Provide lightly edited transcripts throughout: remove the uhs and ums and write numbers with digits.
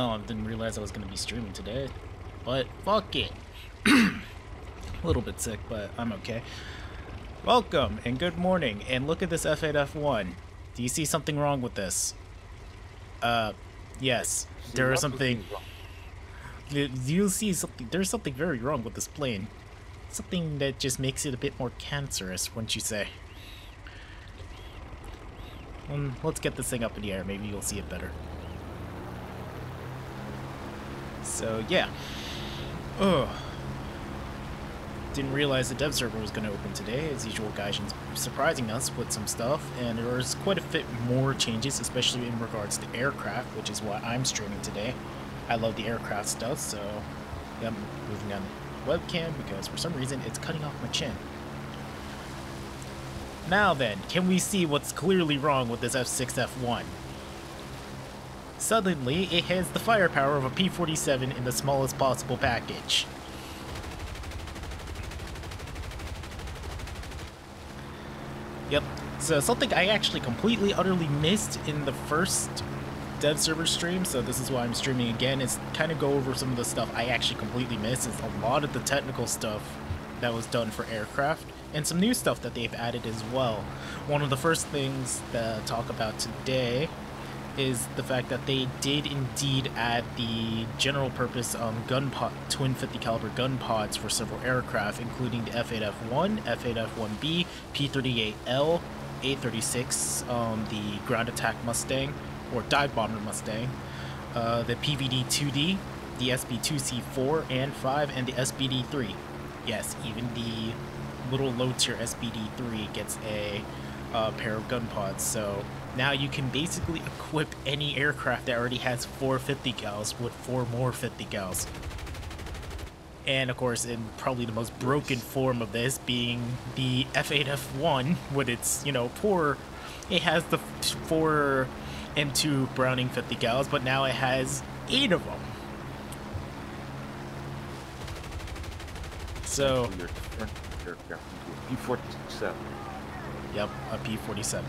Oh, I didn't realize I was going to be streaming today. But fuck it. A little bit sick, but I'm okay. Welcome and good morning, and look at this F8 F1. Do you see something wrong with this? Yes. There is something... You'll see something... There's something very wrong with this plane. Something that just makes it a bit more cancerous, wouldn't you say? Let's get this thing up in the air. Maybe you'll see it better. So, yeah. Ugh. Didn't realize the dev server was going to open today. As usual, Gaijin's surprising us with some stuff, and there was quite a bit more changes, especially in regards to aircraft, which is why I'm streaming today. I love the aircraft stuff, so yeah, I'm moving on the webcam because for some reason it's cutting off my chin. Now then, can we see what's clearly wrong with this F6 F1? Suddenly, it has the firepower of a P-47 in the smallest possible package. Yep, so something I actually completely, utterly missed in the first dev server stream, so this is why I'm streaming again, is kind of go over some of the stuff I actually completely missed. It's a lot of the technical stuff that was done for aircraft, and some new stuff that they've added as well. One of the first things to talk about today is the fact that they did indeed add the general purpose gun pod, twin 50 caliber gun pods for several aircraft, including the F8F1, F8F1B, P-38L, A-36, the ground attack Mustang, or dive bomber Mustang, the PVD-2D, the SB-2C4 and 5, and the SBD-3. Yes, even the little low-tier SBD-3 gets a pair of gun pods, so now you can basically equip any aircraft that already has 4 50 cals with 4 more 50 cals. And of course, in probably the most broken form of this being the F8F1 with its, it has the 4 M2 Browning 50 cals, but now it has 8 of them. So, P-47. Yep, a P-47.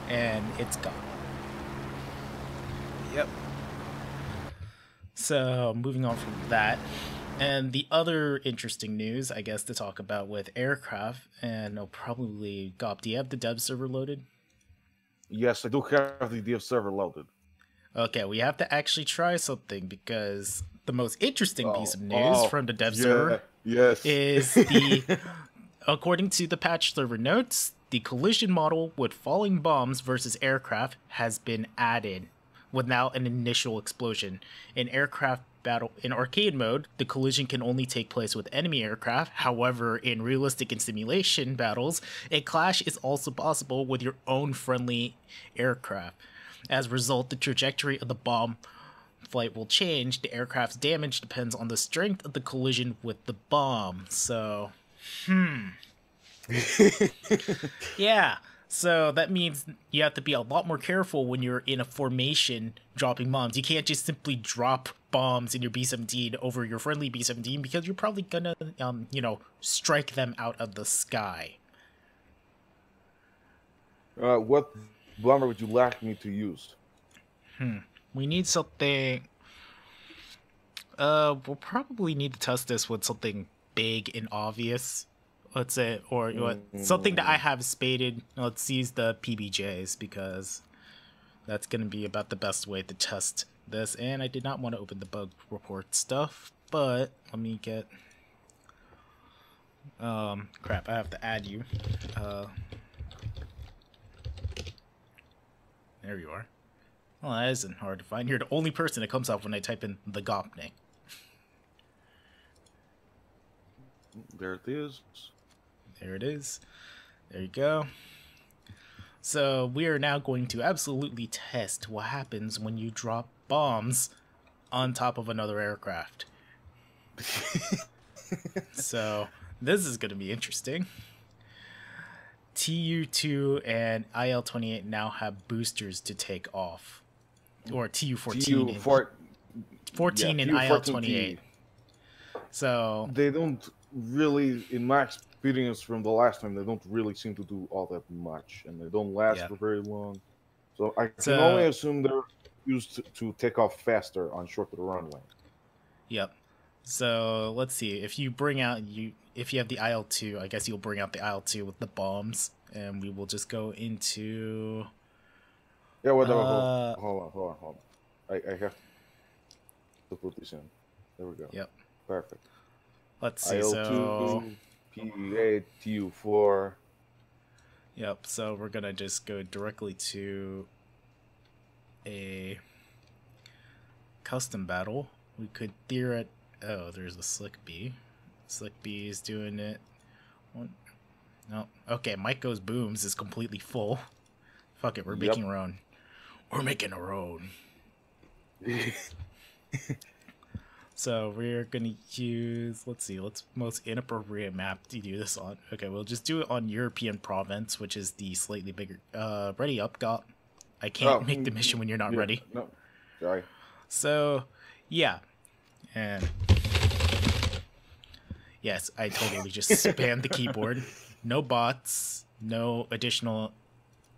And it's gone. Yep. So, moving on from that. And the other interesting news, I guess, to talk about with aircraft, and I'll probably... Gop, do you have the dev server loaded? Yes, I do have the dev server loaded. Okay, we have to actually try something, because the most interesting piece of news from the dev server is the... According to the patch server notes, the collision model with falling bombs versus aircraft has been added without an initial explosion. In aircraft battle, in arcade mode, the collision can only take place with enemy aircraft. However, in realistic and simulation battles, a clash is also possible with your own friendly aircraft. As a result, the trajectory of the bomb flight will change. The aircraft's damage depends on the strength of the collision with the bomb. So, yeah, so that means you have to be a lot more careful when you're in a formation dropping bombs. You can't just simply drop bombs in your B-17 over your friendly B-17 because you're probably gonna, strike them out of the sky. What bomber would you like me to use? We need something... we'll probably need to test this with something big and obvious. Let's say, or something that I have spaded. Let's use the PBJs because that's going to be about the best way to test this. And I did not want to open the bug report stuff, but let me get... crap, I have to add you. There you are. Well, that isn't hard to find. You're the only person that comes up when I type in the GOP name. There it is. There it is. There you go. So we are now going to absolutely test what happens when you drop bombs on top of another aircraft. So this is going to be interesting. TU-2 and IL-28 now have boosters to take off. Or TU-14 14 and IL-28. So they don't really, in my experience from the last time, they don't really seem to do all that much, and they don't last for very long. So I can only assume they're used to take off faster on shorter runway. Yep. So let's see. If you bring out if you have the IL-2, I guess you'll bring out the IL-2 with the bombs, and we will just go into. Yeah, whatever. Hold on. I have to put this in. There we go. Yep. Perfect. Let's see. IL-2, So. PE8, TU4. Yep. So we're gonna just go directly to a custom battle. We could theoret. Oh, there's a Slick B. Slick B is doing it. No. Okay, Mike Goes Booms is completely full. Fuck it, we're making our own. We're making our own. So we're gonna use, let's see, most inappropriate map to do this on. Okay, we'll just do it on European Province, which is the slightly bigger. Ready up, Gop. I can't make the mission when you're not ready. No, sorry. So, yeah. And yes, I totally just spammed the keyboard. No bots, no additional,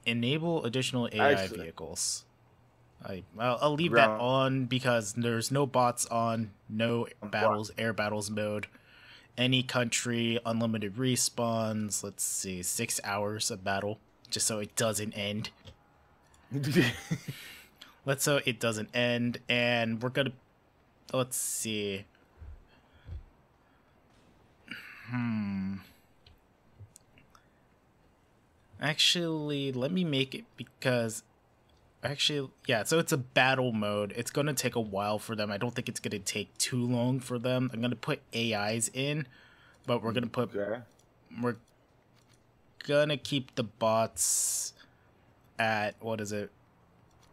enable additional AI vehicles. I'll leave that on because there's no bots on, no battles, air battles mode. Any country, unlimited respawns. Let's see, 6 hours of battle, just so it doesn't end. Let's so it doesn't end, and we're gonna. Let's see. Actually, let me make it because. Actually, yeah, so it's a battle mode. It's going to take a while for them. I don't think it's going to take too long for them. I'm going to put AIs in, but we're going to put... Okay. We're going to keep the bots at, what is it?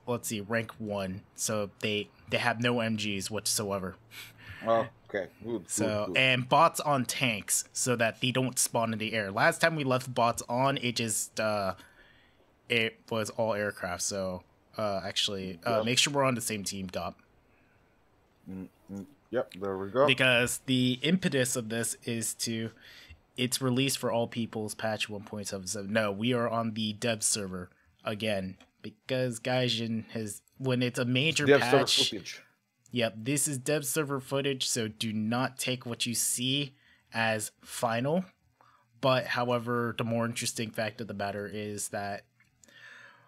Let's see, rank 1. So they have no MGs whatsoever. Oh, okay. Good, so good. And bots on tanks so that they don't spawn in the air. Last time we left bots on, it just... it was all aircraft, so... actually, make sure we're on the same team, Dop. Yep, there we go. Because the impetus of this is to... It's released for all people's patch 1.77. No, we are on the dev server again. Because Gaijin has... When it's a major dev patch... server footage. Yep, this is dev server footage, so do not take what you see as final. But, however, the more interesting fact of the matter is that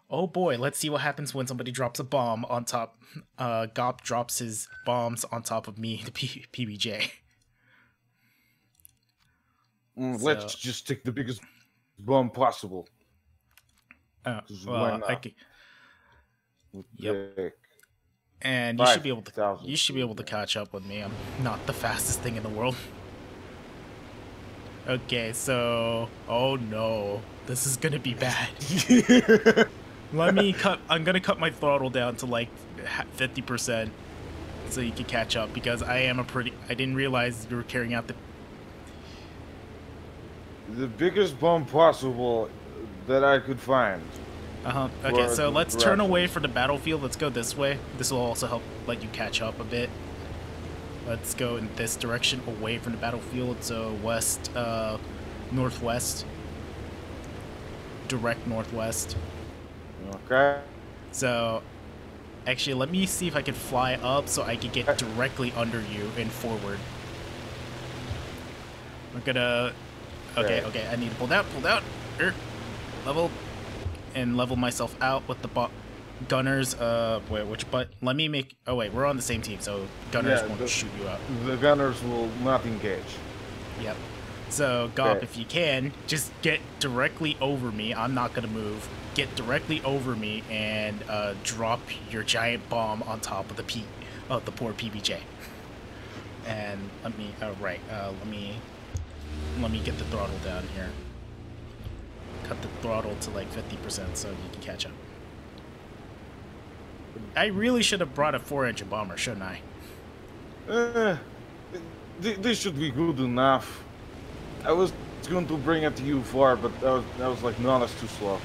oh boy, let's see what happens when somebody drops a bomb on top. Gop drops his bombs on top of me, the PBJ. Let's just take the biggest bomb possible. Well, yep. And you should be able to. You should be able to catch up with me. I'm not the fastest thing in the world. Okay, so oh no, this is gonna be bad. Let me cut. I'm gonna cut my throttle down to like 50%, so you can catch up. Because I am a pretty. I didn't realize we were carrying out the biggest bomb possible that I could find. Okay, so let's turn away from the battlefield. Let's go this way. This will also help let you catch up a bit. Let's go in this direction, away from the battlefield. So west, northwest, direct northwest. Okay. So, actually, let me see if I can fly up so I can get directly under you and forward. We're gonna... Okay, I need to pull down, level, and level myself out with the gunners. Wait, which but? Let me make... Oh, wait, we're on the same team, so gunners won't shoot you out. The gunners will not engage. Yep. So, Gop, if you can, just get directly over me. I'm not gonna move. Get directly over me and drop your giant bomb on top of the poor PBJ. And let me let me get the throttle down here. Cut the throttle to like 50% so you can catch up. I really should have brought a 4-engine bomber, shouldn't I? This should be good enough. I was going to bring it to you far, but that was like, no, that's too slow.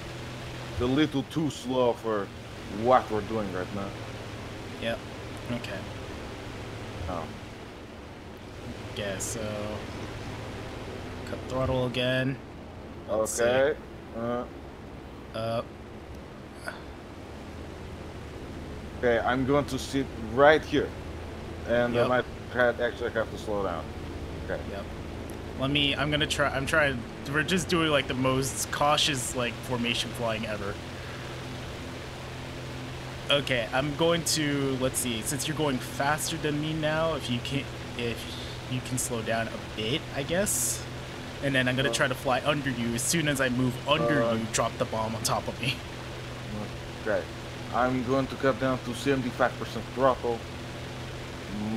It's a little too slow for what we're doing right now. Yep. Okay. Oh. Okay, so cut throttle again. Okay. Okay, I'm going to sit right here, and I Yep. might actually have to slow down. Okay. Yep. I'm gonna try. I'm trying. We're just doing like the most cautious like formation flying ever. Okay, I'm going to, let's see, since you're going faster than me now, if you can slow down a bit, I guess. And then I'm gonna try to fly under you. As soon as I move under you, drop the bomb on top of me. Okay. I'm going to cut down to 75% throttle.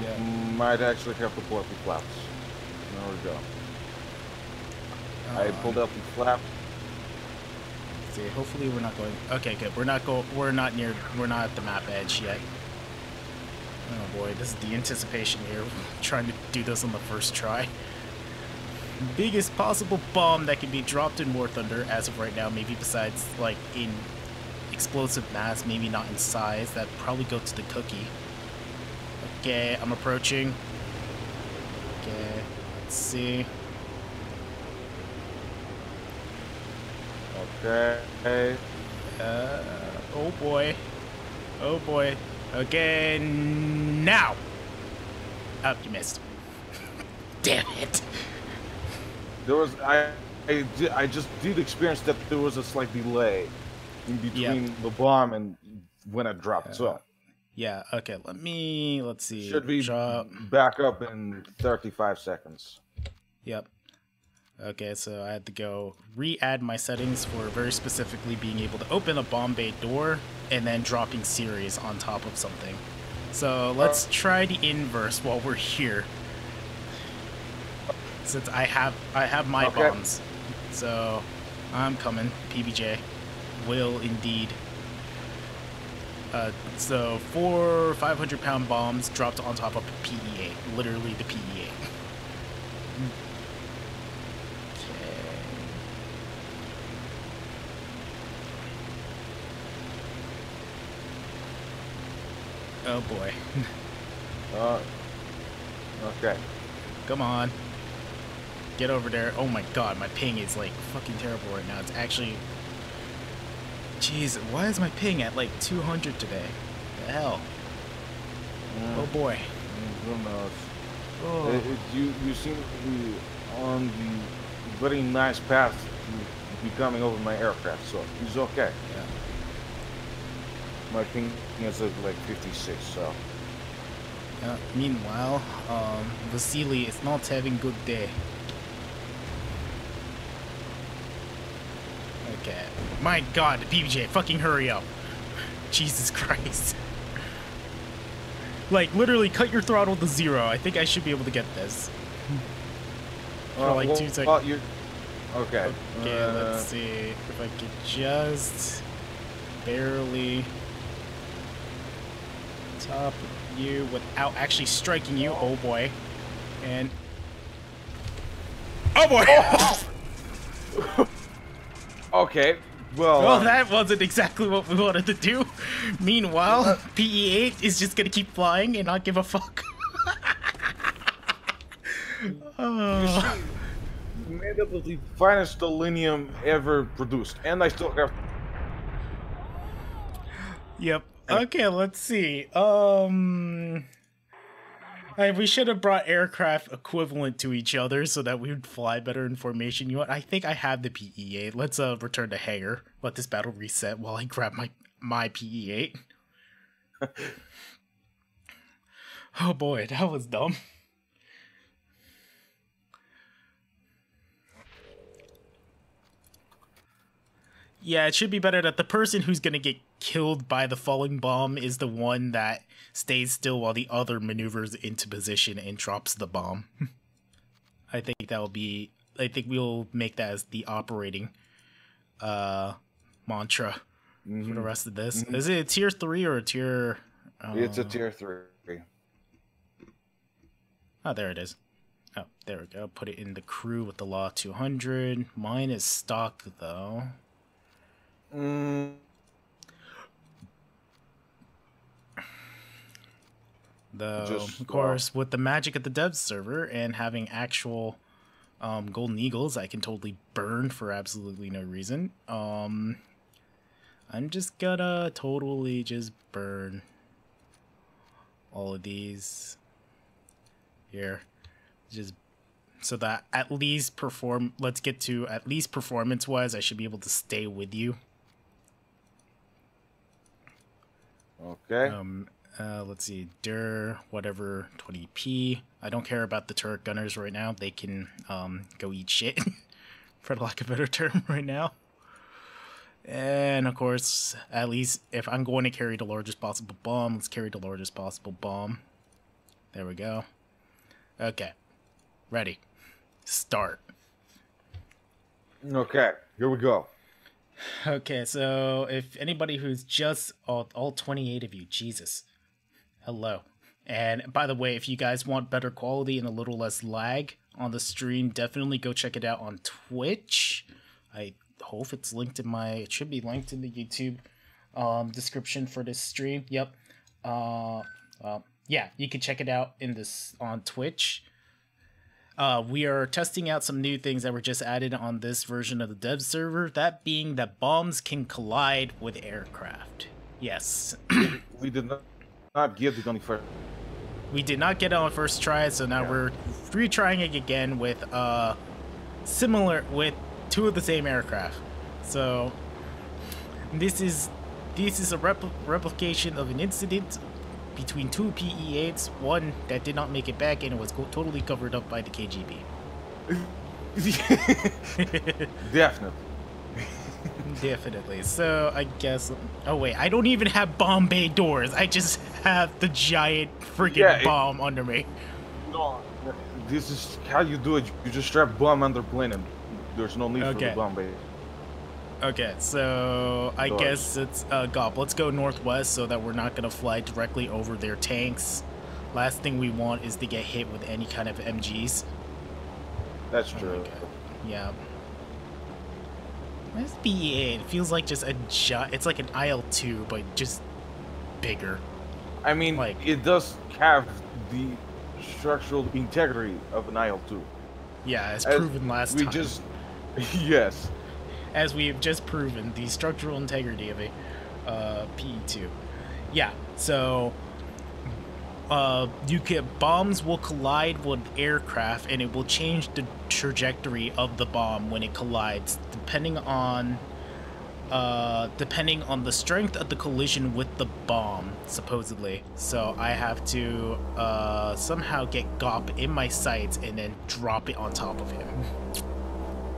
Yeah. Might actually have to pull up the flaps. There we go. I pulled out the flap. See, hopefully we're not going. Okay, good. We're not at the map edge yet. Oh boy, this is the anticipation here. Trying to do this on the first try. Biggest possible bomb that can be dropped in War Thunder as of right now, maybe besides like in explosive mass, maybe not in size. That'd probably go to the cookie. Okay, I'm approaching. Okay, let's see. Okay. Oh boy. Oh boy. Okay, now. Oh, you missed. Damn it. There was I just did experience that there was a slight delay in between the bomb and when it dropped. So yeah. Okay. Let's see. should be Drop. back up in 35 seconds. Yep. Okay, so I had to go re-add my settings for very specifically being able to open a bomb bay door and then dropping series on top of something. So let's try the inverse while we're here. Since I have my bombs. So I'm coming. PBJ will indeed. So 4 500-pound bombs dropped on top of PE8. Literally the PE8. Oh boy. Okay. Come on. Get over there. Oh my god, my ping is like fucking terrible right now. It's actually... Jeez, why is my ping at like 200 today? The hell? Oh boy. Who knows? Oh. You seem to be on the very nice path to becoming over my aircraft, so it's okay. Yeah. My ping is at like 56, so. Meanwhile, Vasily is not having good day. Okay. My god, PBJ, fucking hurry up. Jesus Christ. Like, literally cut your throttle to 0. I think I should be able to get this. For like 2 seconds. Well, you're... Okay. Okay, let's see if I could just barely top you without actually striking you. Oh boy. And... Oh boy! Okay, well... Well, that wasn't exactly what we wanted to do. Meanwhile, PE8 is just gonna keep flying and not give a fuck. Oh. You made up the finest selenium ever produced, and I still have... Yep. Okay, let's see. We should have brought aircraft equivalent to each other so that we would fly better in formation. You know what? I think I have the PE8. Let's return to hangar. Let this battle reset while I grab my PE8. Oh boy, that was dumb. Yeah, it should be better that the person who's gonna get killed by the falling bomb is the one that stays still while the other maneuvers into position and drops the bomb. I think that'll be... I think we'll make that as the operating mantra for the rest of this. Is it a tier 3 or a tier... It's a tier 3. Oh, there it is. Oh, there we go. Put it in the crew with the Law 200. Mine is stock, though. Though, of course, with the magic of the dev server and having actual golden eagles, I can totally burn for absolutely no reason. I'm just gonna totally just burn all of these here, just so that at least let's get to at least performance-wise, I should be able to stay with you. Okay. Let's see, whatever, 20p. I don't care about the turret gunners right now. They can go eat shit, for lack of a better term, right now. And of course, at least if I'm going to carry the largest possible bomb, let's carry the largest possible bomb. There we go. Okay, ready. Start. Okay, here we go. Okay, so if anybody who's just all 28 of you, Jesus. Hello. And by the way, if you guys want better quality and a little less lag on the stream, definitely go check it out on Twitch. I hope it's linked in it should be linked in the YouTube description for this stream. Yep. Yeah, you can check it out on Twitch. We are testing out some new things that were just added on this version of the dev server, that being that bombs can collide with aircraft. Yes. We did not get it on the first. We did not get it on first try, so now we're retrying it again with with two of the same aircraft. So this is a replication of an incident between two PE-8s, one that did not make it back and it was totally covered up by the KGB. Definitely. Definitely. So I guess. Oh wait, I don't even have bomb bay doors. I just have the giant freaking bomb under me. No, this is how you do it. You just strap bomb under plane, and there's no need for the bomb bay. Okay, so I guess it's Gob. Let's go northwest so that we're not gonna fly directly over their tanks. Last thing we want is to get hit with any kind of MGs. That's true. Yeah. This BE-8, it feels like just it's like an IL-2, but just bigger. I mean, like, it does have the structural integrity of an IL-2. Yeah, as proven last time. Yes. As we've just proven, the structural integrity of a PE-2. Yeah, so bombs will collide with aircraft, and it will change the trajectory of the bomb when it collides, depending on the strength of the collision with the bomb, supposedly. So I have to somehow get Gop in my sights and then drop it on top of him.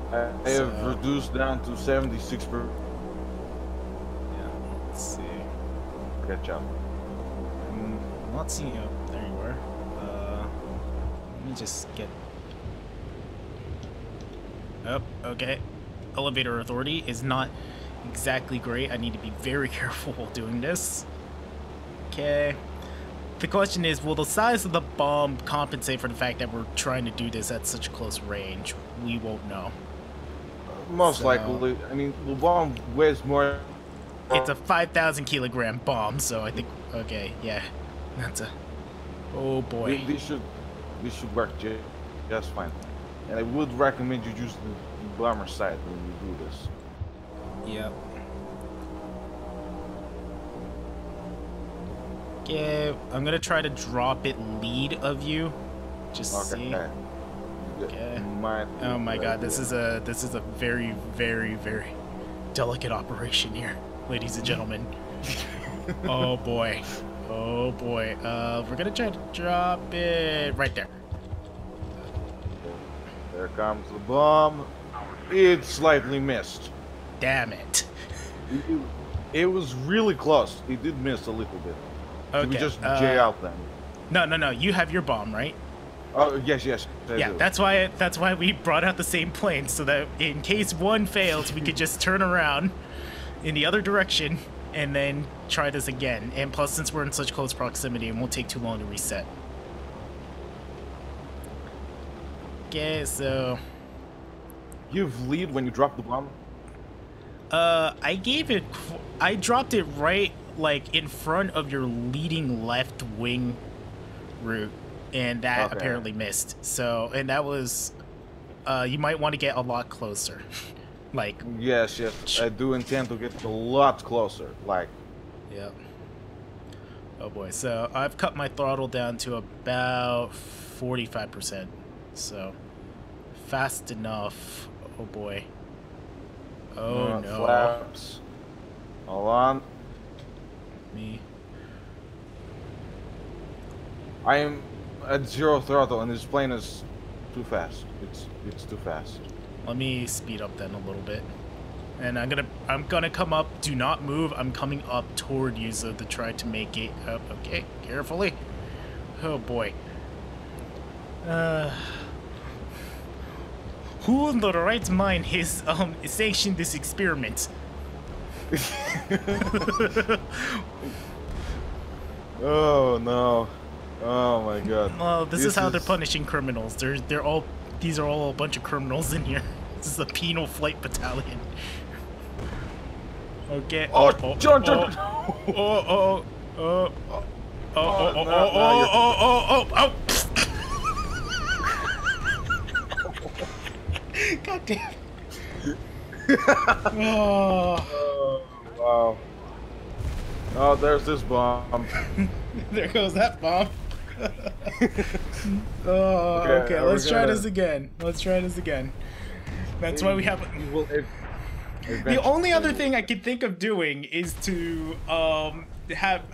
I have reduced down to 76%. Yeah, let's see. Catch up. Not seeing you. Oh, there you were. Let me just get. Oh, okay. Elevator authority is not exactly great. I need to be very careful while doing this. Okay. The question is, will the size of the bomb compensate for the fact that we're trying to do this at such close range? We won't know. Most likely. I mean, the bomb weighs more. It's a 5,000 kilogram bomb, so I think. Okay, yeah. That's a. Oh boy. This should work just fine. And I would recommend you use the bomber side when you do this. Yep. Okay, I'm gonna try to drop it lead of you. Just see. Okay. Oh my god, this is a very, very, very delicate operation here, ladies and gentlemen. Oh boy. Oh boy. We're gonna try to drop it right there. There comes the bomb. It slightly missed. Damn it. It was really close. It did miss a little bit. Okay. So we just J out then. No. You have your bomb, right? Oh yes. Yeah, that's why we brought out the same plane, so that in case one fails, we could just turn around in the other direction and then try this again. And plus, since we're in such close proximity, it won't take too long to reset. Okay, so you've lead when you drop the bomb. I dropped it right, like, in front of your leading left wing route, and that apparently missed. So, and that was, you might want to get a lot closer. Like, yes, I do intend to get a lot closer. Like, yep. Oh boy, so I've cut my throttle down to about 45%. So, fast enough. Oh boy. Oh no. Flaps. Hold on. Me. I am at 0 throttle and this plane is too fast. It's too fast. Let me speed up then a little bit. And I'm gonna come up. Do not move. I'm coming up toward you so to try to make it up. Okay, carefully. Oh boy. Who in the right mind has sanctioned this experiment? Oh no. Oh my god. Well, this is how they're punishing criminals. These are all a bunch of criminals in here. This is a penal flight battalion. Okay. Oh, John. God damn. Oh, wow. Oh, there's this bomb. There goes that bomb. Oh, okay. Let's try this again. That's why we have. The only other thing I can think of doing is to I'm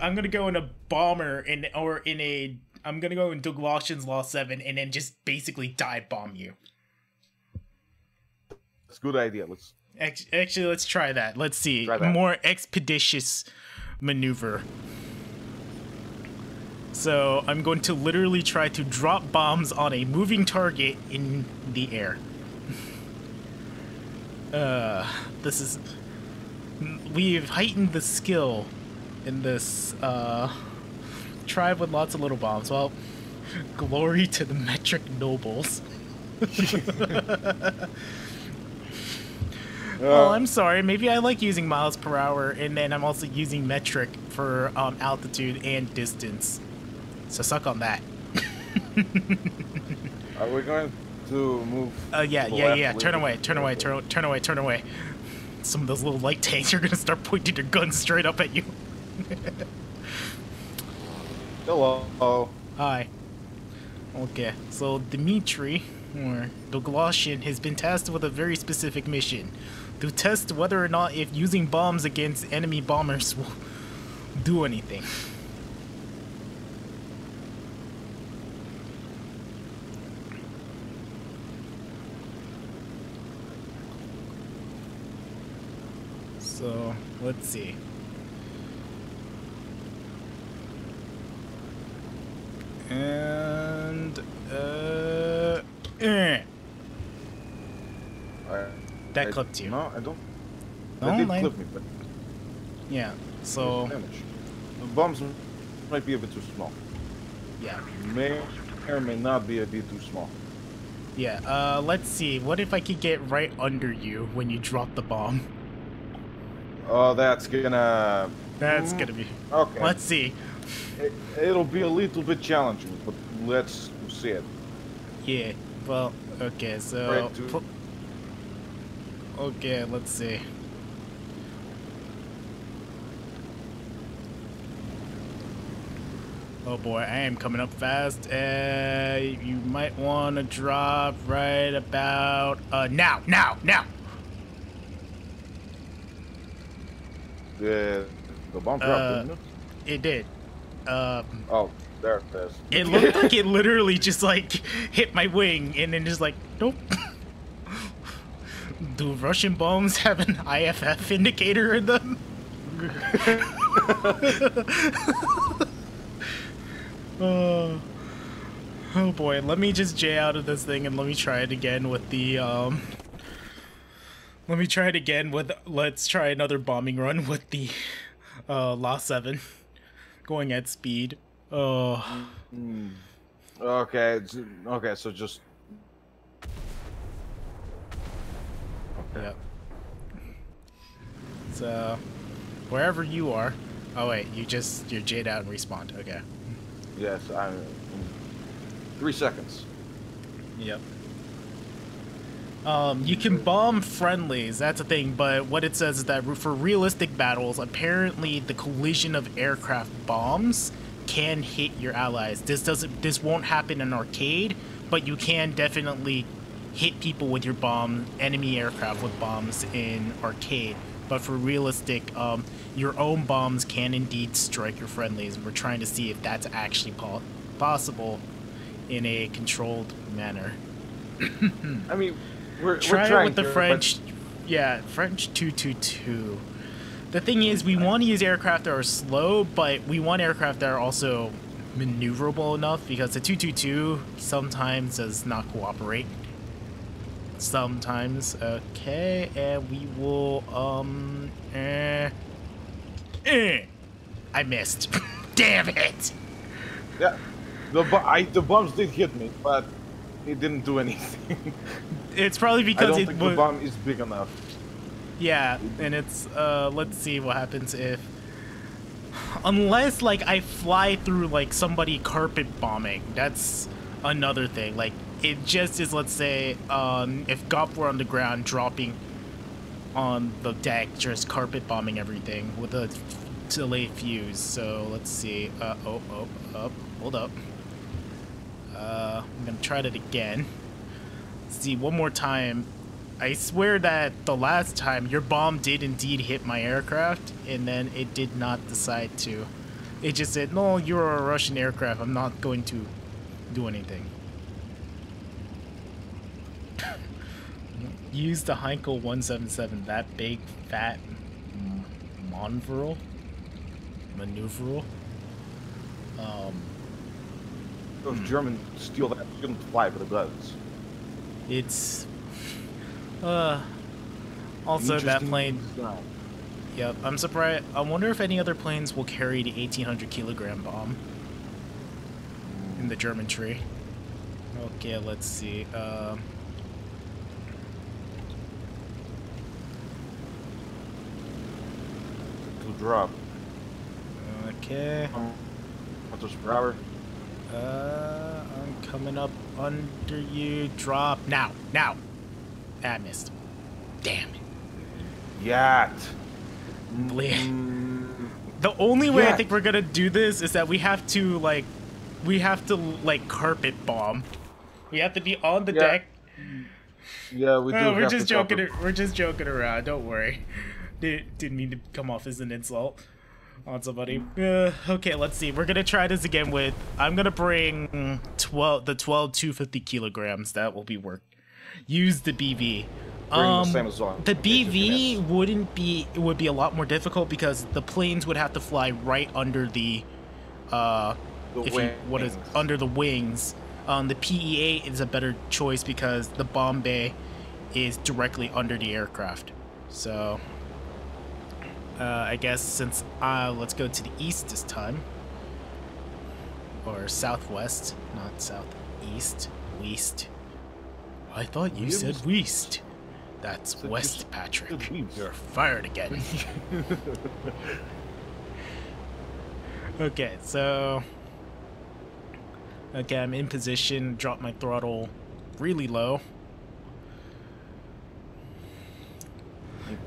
gonna go in a bomber I'm gonna go in Douglashian's Law 7 and then just basically dive bomb you. That's a good idea. Actually, let's try that. Let's see. More expeditious maneuver. So I'm going to literally try to drop bombs on a moving target in the air. We've heightened the skill in this tribe with lots of little bombs. Well, glory to the metric nobles. Well, I'm sorry. Maybe I like using miles per hour, and then I'm also using metric for altitude and distance. So suck on that. Are we going to move? Yeah. Turn away. Some of those little light tanks are gonna start pointing their guns straight up at you. Hello. Hi. Okay, so Dmitri, or Douglashian, has been tasked with a very specific mission. To test whether or not if using bombs against enemy bombers will do anything. So, let's see. And, that clipped you. No, I don't. No, that did clip me, but... Yeah, so... The bombs might be a bit too small. Yeah. May or may not be a bit too small. Yeah, let's see. What if I could get right under you when you drop the bomb? Oh, that's gonna... That's gonna be... Okay. Let's see. It'll be a little bit challenging, but let's see it. Yeah, well, okay, so... Okay, let's see. Oh boy, I am coming up fast. You might want to drop right about... now! The bomb dropped, didn't it? It did. Oh, there it is. It looked like it literally just, like, hit my wing, and then just like, nope. Do Russian bombs have an IFF indicator in them? Oh boy, let me just J out of this thing and let me try it again with the, let's try another bombing run with the, Law 7. Going at speed. Oh. Okay, so just... Okay. Yep. So, wherever you are... Oh wait, you're J'd out and respawned. Okay. Yes, I'm... 3 seconds. Yep. You can bomb friendlies, that's a thing, but what it says is that for realistic battles, apparently the collision of aircraft bombs can hit your allies. This won't happen in arcade, but you can definitely hit people with your enemy aircraft with bombs in arcade. But for realistic, your own bombs can indeed strike your friendlies, and we're trying to see if that's actually possible in a controlled manner. I mean, we're try trying it with the here, French. Yeah, French 222. The thing is, we want to use aircraft that are slow, but we want aircraft that are also maneuverable enough, because the 222 sometimes does not cooperate. Sometimes. Okay, and we will, I missed. Damn it! Yeah, the bombs did hit me, but it didn't do anything. It's probably I because don't think the bomb is big enough. Yeah, and it's, let's see what happens if... Unless, like, I fly through, like, somebody carpet bombing. That's another thing. Like, it just is, let's say, if GOP were on the ground, dropping on the deck, just carpet bombing everything with a delayed fuse. So, let's see. Hold up. I'm gonna try that again. See, one more time. I swear that the last time your bomb did indeed hit my aircraft, and then it did not decide to. It just said, no, you're a Russian aircraft, I'm not going to do anything. Use the Heinkel 177, that big, fat maneuveral? Those German steal that shouldn't fly, but it does. It's... also that plane... Yep, I'm surprised. I wonder if any other planes will carry the 1,800 kilogram bomb in the German tree. Okay, let's see. To drop. Okay. What's per hour? I'm coming up under you. Drop now. Now. I missed. Damn it. Yat. The only way I think we're gonna do this is that we have to carpet bomb. We have to be on the deck. Yeah, we do. We're just joking. We're just joking around. Don't worry. Didn't mean to come off as an insult on somebody. Okay, let's see. We're gonna try this again with. I'm gonna bring 12 250 kilograms. That will be work. Use the BV. The same as well. The BV would be a lot more difficult because the planes would have to fly right under the under the wings. The PE-8 is a better choice because the bomb bay is directly under the aircraft. So I guess since let's go to the east this time, or southwest, not southeast. West. I thought you said west. That's West, Patrick. You're fired again. Okay, so... Okay, I'm in position. Drop my throttle really low.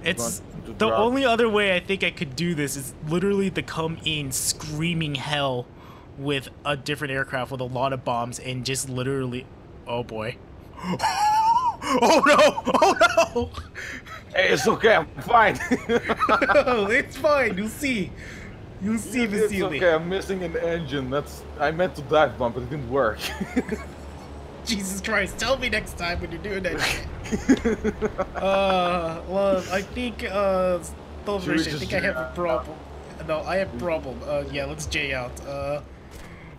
It's... The only other way I think I could do this is literally to come in screaming hell with a different aircraft with a lot of bombs and just literally... Oh boy. Oh no! Oh no! Hey, it's okay. I'm fine. It's fine. You'll see. You'll see, Vasily. It's okay. I'm missing an engine. I meant to dive bomb, but it didn't work. Jesus Christ! Tell me next time when you're doing that shit. Well, I think I think I have a problem. No, I have a problem. Yeah, let's J out.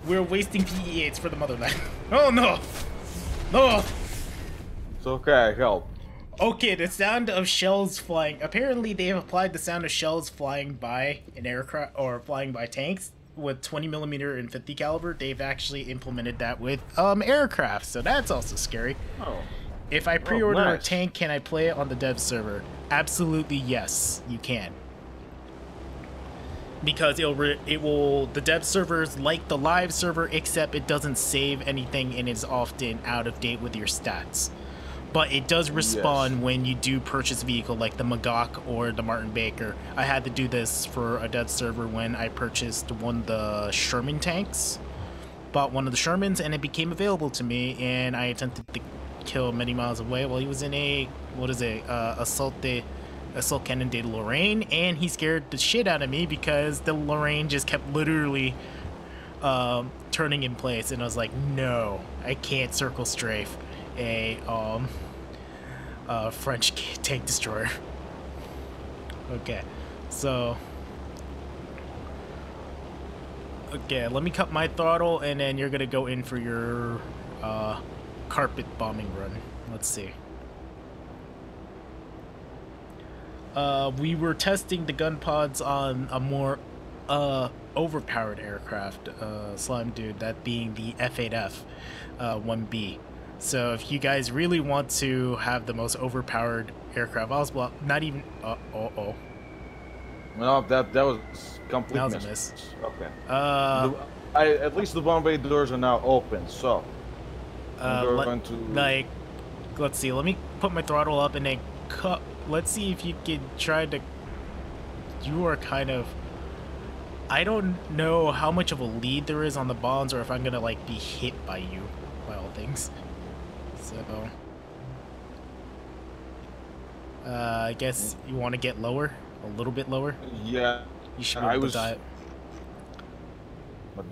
We're wasting PE-8s for the motherland. Oh no! No! It's okay, help. Okay, the sound of shells flying. Apparently, they have applied the sound of shells flying by an aircraft or flying by tanks with 20mm and 50 caliber. They've actually implemented that with aircraft, so that's also scary. Oh. If I pre-order nice. a tank, can I play it on the dev server? Absolutely, yes, you can. Because the dev server is like the live server, except it doesn't save anything and is often out of date with your stats. but it does respawn Yes. when you do purchase a vehicle like the Magok or the Martin Baker. I had to do this for a dead server when I purchased one of the Sherman tanks. Bought one of the Shermans and it became available to me, and I attempted to kill many miles away while he was in a, assault cannon de Lorraine, and he scared the shit out of me because the Lorraine just kept literally turning in place, and I was like, no, I can't circle strafe a French tank destroyer. Okay, so let me cut my throttle, and then you're gonna go in for your carpet bombing run. Let's see. We were testing the gun pods on a more overpowered aircraft, Slime Dude, that being the F8F 1B. So if you guys really want to have the most overpowered aircraft, well, not even. No, that was complete That was a miss. miss. Okay. At least the bomb bay doors are now open, so I'm going to let's see. Let me put my throttle up and then cut. Let's see if you can try to. You are kind of. I don't know how much of a lead there is on the bombs, or if I'm gonna like be hit by you, by all things. So, I guess you want to get lower, a little bit lower. Yeah. You should be able to dive.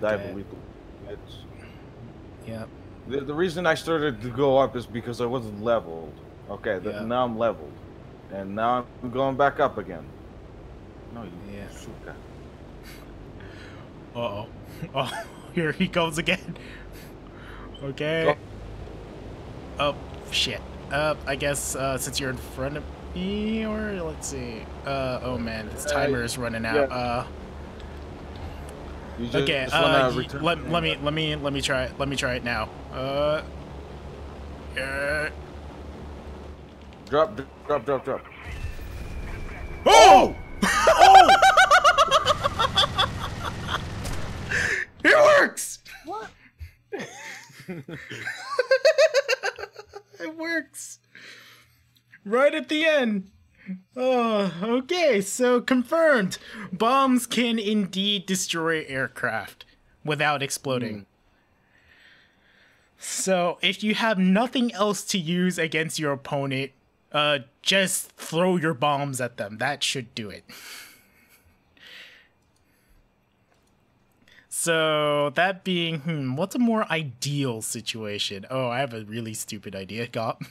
Dive a little bit. Yeah. The reason I started to go up is because I wasn't leveled. Okay, Yeah. now I'm leveled, and now I'm going back up again. No, you Yeah. suka. Uh-oh. Oh, here he comes again. Okay. Oh, shit. I guess, since you're in front of me, or let's see. Oh man, this timer is running out. Yeah. Okay, let me try it now. Drop. Oh! It works! What? It works. Right at the end. Oh, okay, so confirmed. Bombs can indeed destroy aircraft without exploding. So, if you have nothing else to use against your opponent, just throw your bombs at them. That should do it. So, that being, what's a more ideal situation? Oh, I have a really stupid idea, Gop.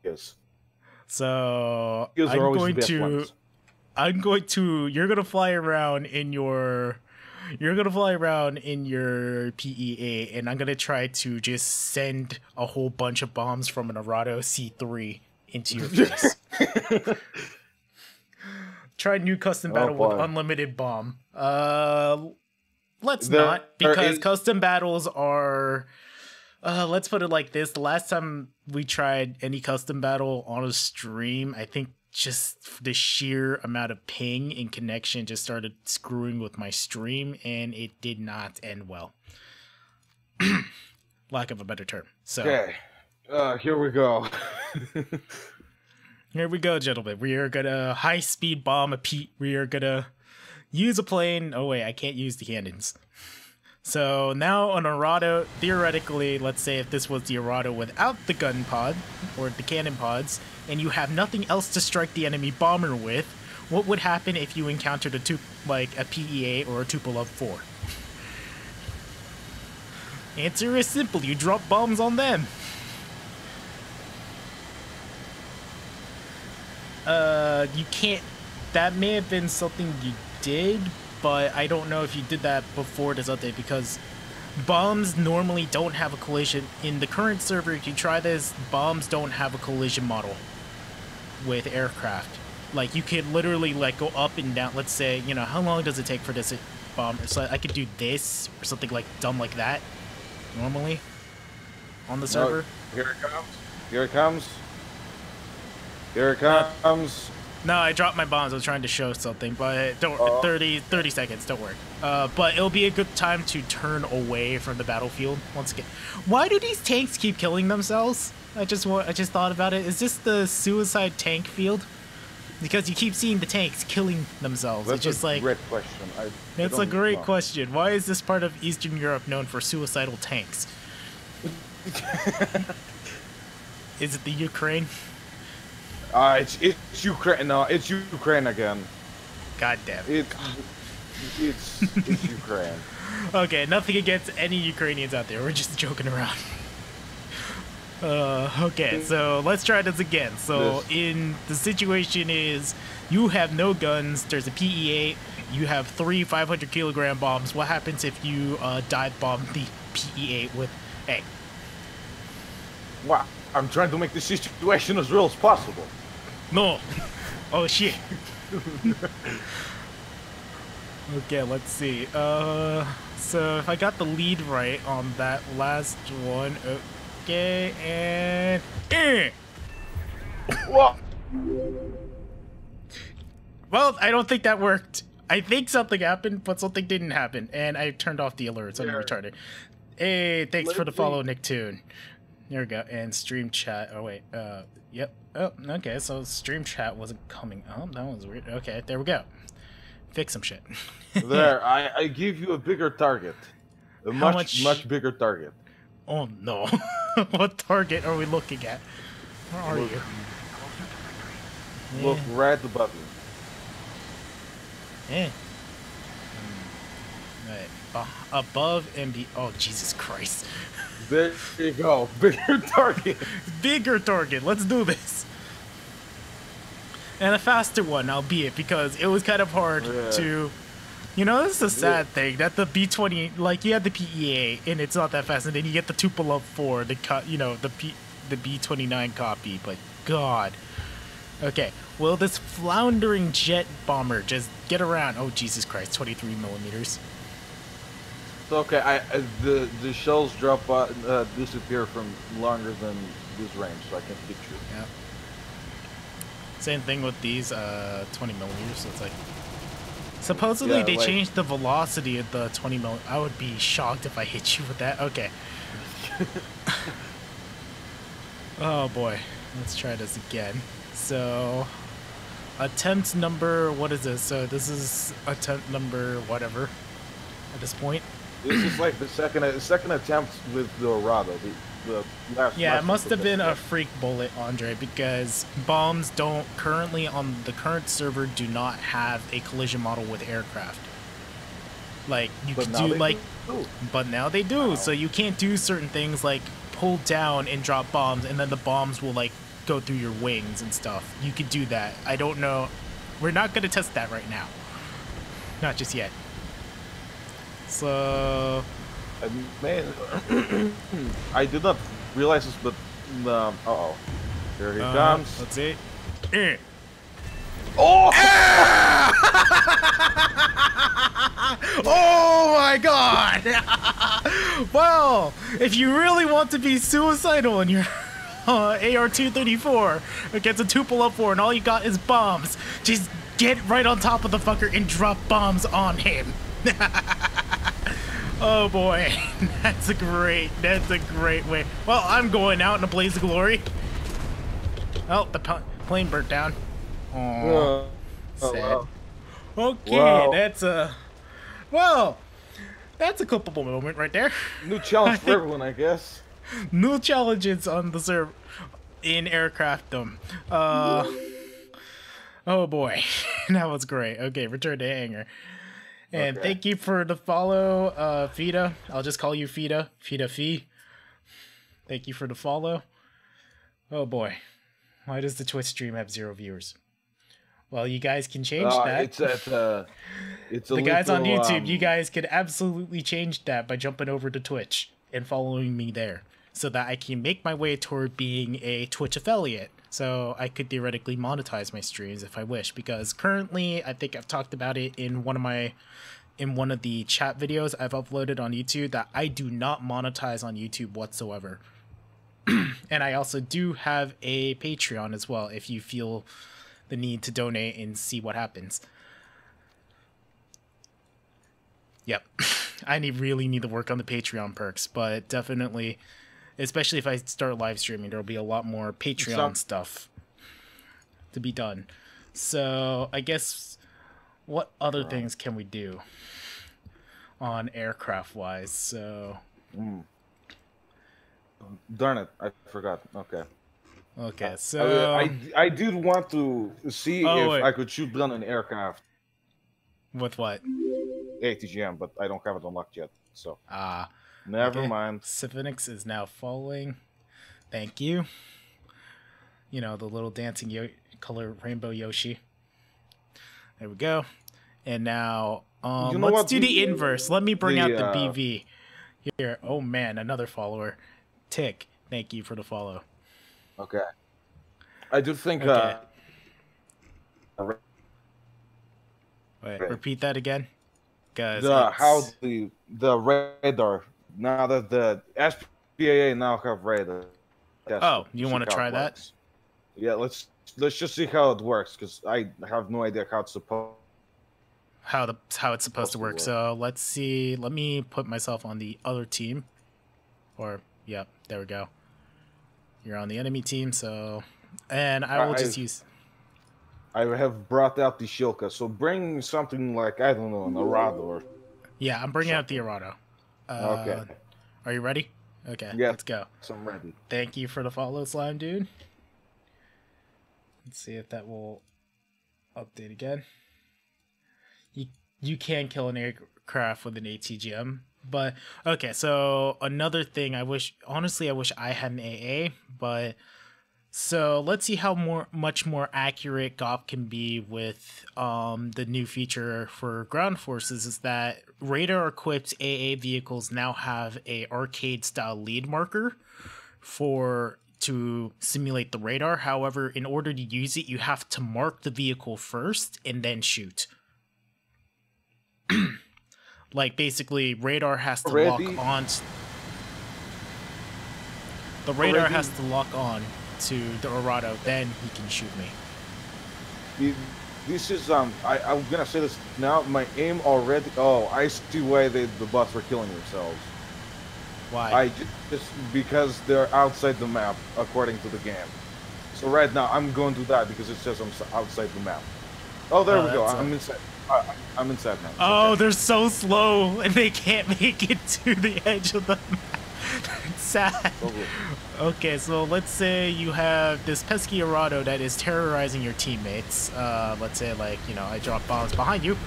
Yes. So, You're gonna fly around in your PEA, and I'm gonna try to just send a whole bunch of bombs from an Arado C3 into your face. Try new custom battle with unlimited bomb. Let's not, because custom battles are. Let's put it like this: the last time we tried any custom battle on a stream, I think just the sheer amount of ping and connection just started screwing with my stream, and it did not end well. Lack of a better term. So, okay, here we go. Here we go, gentlemen. We are gonna high-speed bomb a Pete. We are gonna use a plane. Oh wait, I can't use the cannons. So now on Arado, theoretically, let's say if this was the Arado without the gun pod, or the cannon pods, and you have nothing else to strike the enemy bomber with, what would happen if you encountered a PEA or a Tupolev 4? Answer is simple, you drop bombs on them. You can't, that may have been something you did, but I don't know if you did that before this update, because bombs normally don't have a collision. In the current server, if you try this, bombs don't have a collision model with aircraft. Like, you could literally, like, go up and down. Let's say, you know, how long does it take for this bomb? So I could do this, or something like dumb like that, normally, on the server. Here it comes. Here it comes. Here it comes. No, I dropped my bombs. I was trying to show something, but don't 30 seconds. Don't worry. But it'll be a good time to turn away from the battlefield once again. Why do these tanks keep killing themselves? I just thought about it. Is this the suicide tank field? Because you keep seeing the tanks killing themselves. That's it's just a great question. It's a great question. Why is this part of Eastern Europe known for suicidal tanks? Is it the Ukraine? It's Ukraine. No, it's Ukraine again. God damn. It's Ukraine. Okay, nothing against any Ukrainians out there. We're just joking around. Okay, so let's try this again. So in the situation is you have no guns. There's a PE-8. You have 3 500-kilogram bombs. What happens if you dive bomb the PE-8 with A? Wow, I'm trying to make the situation as real as possible. No. Oh shit. Okay, let's see. So if I got the lead right on that last one, okay, and What? Well, I don't think that worked. I think something happened, but something didn't happen, and I turned off the alerts. I'm retarded. Hey, thanks for the follow, Nicktoon. There we go. And stream chat. Oh wait. Yep. Oh, okay. So stream chat wasn't coming. Oh, that was weird. Okay, there we go. Fix some shit. There, I give you a bigger target. A much bigger target. Oh no. What target are we looking at? Where are you? Look right above you. Yeah. Right. Above and be. Oh, Jesus Christ. There you go. Bigger target. Bigger target. Let's do this. And a faster one, albeit, because it was kind of hard to... You know, this is a sad thing, that the B-20... Like, you have the PEA, and it's not that fast, and then you get the Tupolev 4, the B-29 copy, but God. Okay, will this floundering jet bomber just get around? Oh, Jesus Christ, 23 millimeters. Okay, the shells drop disappear from longer than this range, so I can picture it. Yeah. Same thing with these 20 millimeters. So it's like supposedly they changed the velocity of the 20 mil. I would be shocked if I hit you with that. Okay. Oh boy, let's try this again. So attempt number, what is this? So this is attempt number whatever at this point. This is like the second attempt with the Dorado. The last. Yeah, it must have been a freak bullet, Andre, because bombs don't currently on the current server do not have a collision model with aircraft. Like you could do like, but now they do. Wow. So you can't do certain things like pull down and drop bombs, and then the bombs will like go through your wings and stuff. You could do that. I don't know. We're not gonna test that right now. Not just yet. So. Man, I did not realize this, but uh-oh. Here he comes. Let's see. Oh! Oh my God! Well, if you really want to be suicidal in your AR-234 against a Tupolev 4 and all you got is bombs, just get right on top of the fucker and drop bombs on him. Oh boy, that's a great way. Well, I'm going out in a blaze of glory. Oh, the plane burnt down. Oh, sad. Wow. Okay, wow. That's a culpable moment right there. New challenge for everyone, I guess. New challenges on the server in aircraftdom. Oh boy, that was great. Okay, return to hangar. And thank you for the follow, Fida. I'll just call you Fida. Fida Fee. Thank you for the follow. Oh boy. Why does the Twitch stream have 0 viewers? Well, you guys can change that. It's the guys on YouTube, you guys could absolutely change that by jumping over to Twitch and following me there, so that I can make my way toward being a Twitch affiliate. So I could theoretically monetize my streams if I wish, because currently, I think I've talked about it in one of the chat videos I've uploaded on YouTube, that I do not monetize on YouTube whatsoever. And I also do have a Patreon as well, if you feel the need to donate and see what happens. Yep. I really need to work on the Patreon perks, but definitely, especially if I start live streaming, there'll be a lot more Patreon stuff to be done. So I guess what other things can we do on aircraft wise? So darn it, I forgot. Okay, so I did want to see if I could shoot down an aircraft with what ATGM, but I don't have it unlocked yet, so never mind. Siphenix is now following. Thank you. You know, the little dancing color rainbow Yoshi. There we go. And now let's do the inverse. Let me bring out the BV here. Oh man, another follower. Tick, thank you for the follow. Okay. I do think wait, repeat that again. Guys, how the radar, now that the SPAA now have radar. Oh, you want to try that? Yeah, let's just see how it works, because I have no idea how it's supposed it's supposed to work. So let's see. Let me put myself on the other team. Yep, there we go. You're on the enemy team, so I will just use. I have brought out the Shilka, so bring something like, I don't know, an Arado or... Yeah, I'm bringing out the Arado. Okay. Are you ready? Okay, yeah, let's go. So I'm ready. Thank you for the follow, Slime Dude. Let's see if that will update again. You can kill an aircraft with an ATGM, but... Okay, so another thing, I wish I had an AA, but... So let's see how much more accurate GOP can be with the new feature for ground forces. Is that radar equipped AA vehicles now have a arcade style lead marker to simulate the radar. However, in order to use it, you have to mark the vehicle first and then shoot. Like basically, radar has to lock on. The radar has to lock on to the Arado, then he can shoot me. This is I'm gonna say this now. My aim already. Oh, I see why the bots were killing themselves. Why? Just because they're outside the map according to the game. So right now I'm going to die because it says I'm outside the map. Oh, there we go. I'm inside. I'm inside now. Oh, they're so slow and they can't make it to the edge of the map. It's sad. Okay, so let's say you have this pesky Arado that is terrorizing your teammates. Let's say, like, you know, I drop bombs behind you.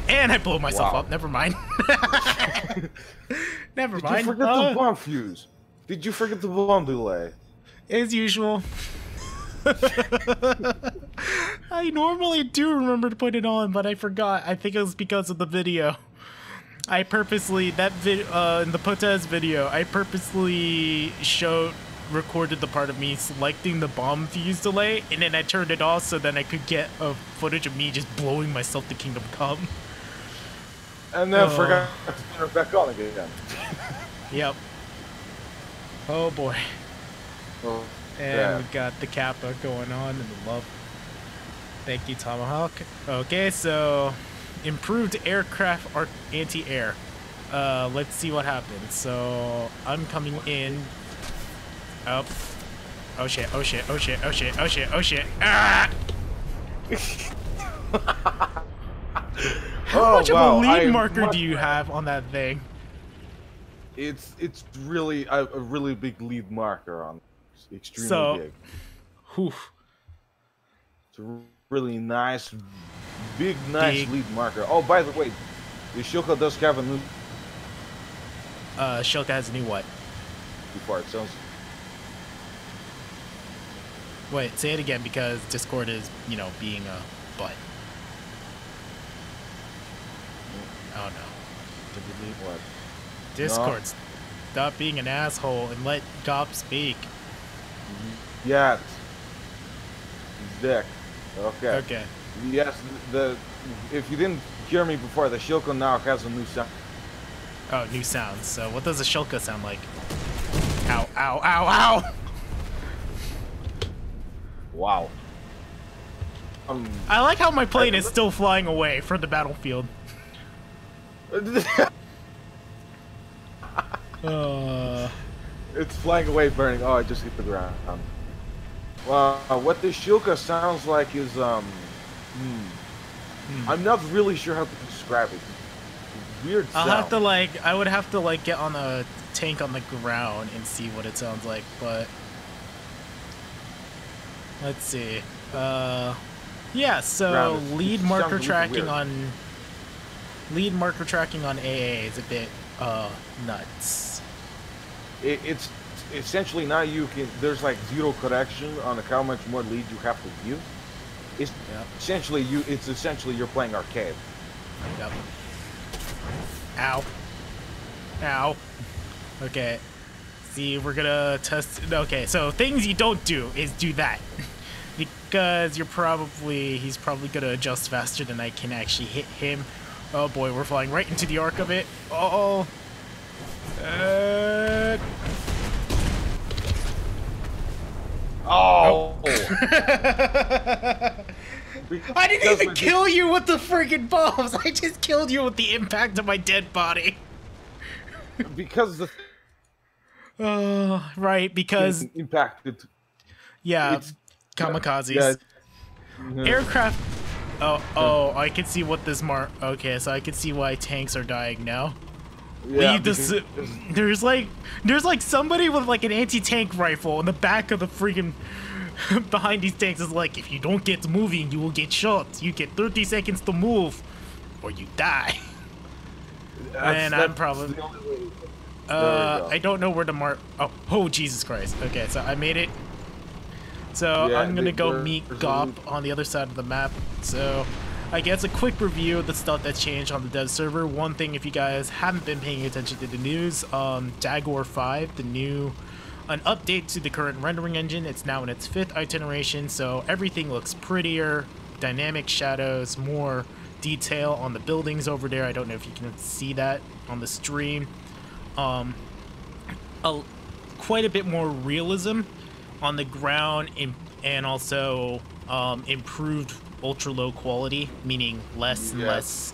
And I blow myself up. Never mind. Never mind. Did you forget the bomb fuse? Did you forget the bomb delay? As usual. I normally do remember to put it on, but I forgot. I think it was because of the video. I purposely, in the Potez video, I purposely recorded the part of me selecting the bomb fuse delay, and then I turned it off so then I could get a footage of me just blowing myself to Kingdom Come. And then forgot to turn it back on again. Yep. Oh boy. Oh, and we got the Kappa going on and the love. Thank you, Tomahawk. Okay, so... improved aircraft anti-air. Let's see what happens. So I'm coming in. Up. Oh shit! Oh shit! Oh shit! Oh shit! Oh shit! Oh shit! Ah! How much of a lead marker do you have on that thing? It's really a really big lead marker on. It's extremely big. Whew. It's a really nice. Big lead marker. Oh, by the way, the Shilka does have a new... Shilka has a new what? Before it sounds... Wait, say it again because Discord is, you know, being a butt. Oh no. Did we leave what? Discord, stop being an asshole and let GOP speak. Yeah. Dick. Okay. Okay. Yes, if you didn't hear me before, the Shilka now has a new sound. Oh, new sounds. So what does a Shilka sound like? Ow, ow, ow, ow! Wow. I like how my plane is still flying away from the battlefield. It's flying away, burning. Oh, I just hit the ground. What this Shilka sounds like is I'm not really sure how to describe it. Weird sound. I would have to like get on a tank on the ground and see what it sounds like, but let's see. Yeah, so lead marker tracking on AA is a bit nuts. It's essentially now there's like zero correction on how much more lead you have to give. It's essentially you're playing arcade. Yep. Ow. Ow. Okay. See, we're gonna test. Okay, so things you don't do is do that. Because he's probably gonna adjust faster than I can actually hit him. Oh boy, we're flying right into the arc of it. Uh-oh. Oh! I didn't even kill you with the friggin' bombs! I just killed you with the impact of my dead body! Because the... right, because... Impacted. Yeah, kamikazes. Yeah. Aircraft... Oh, I can see what this Okay, so I can see why tanks are dying now. Yeah, there's like somebody with like an anti-tank rifle in the back of the freaking behind these tanks is like, if you don't get moving, you will get shot. You get 30 seconds to move, or you die. And I'm probably I don't know where to mark. Oh Jesus Christ. Okay, so I made it. So yeah, I'm gonna go meet Gop on the other side of the map. So I guess a quick review of the stuff that's changed on the dev server. One thing, if you guys haven't been paying attention to the news, Jaguar 5, an update to the current rendering engine. It's now in its 5th iteration, so everything looks prettier, dynamic shadows, more detail on the buildings over there. I don't know if you can see that on the stream. Quite a bit more realism on the ground, and also improved ultra low quality, meaning less and less.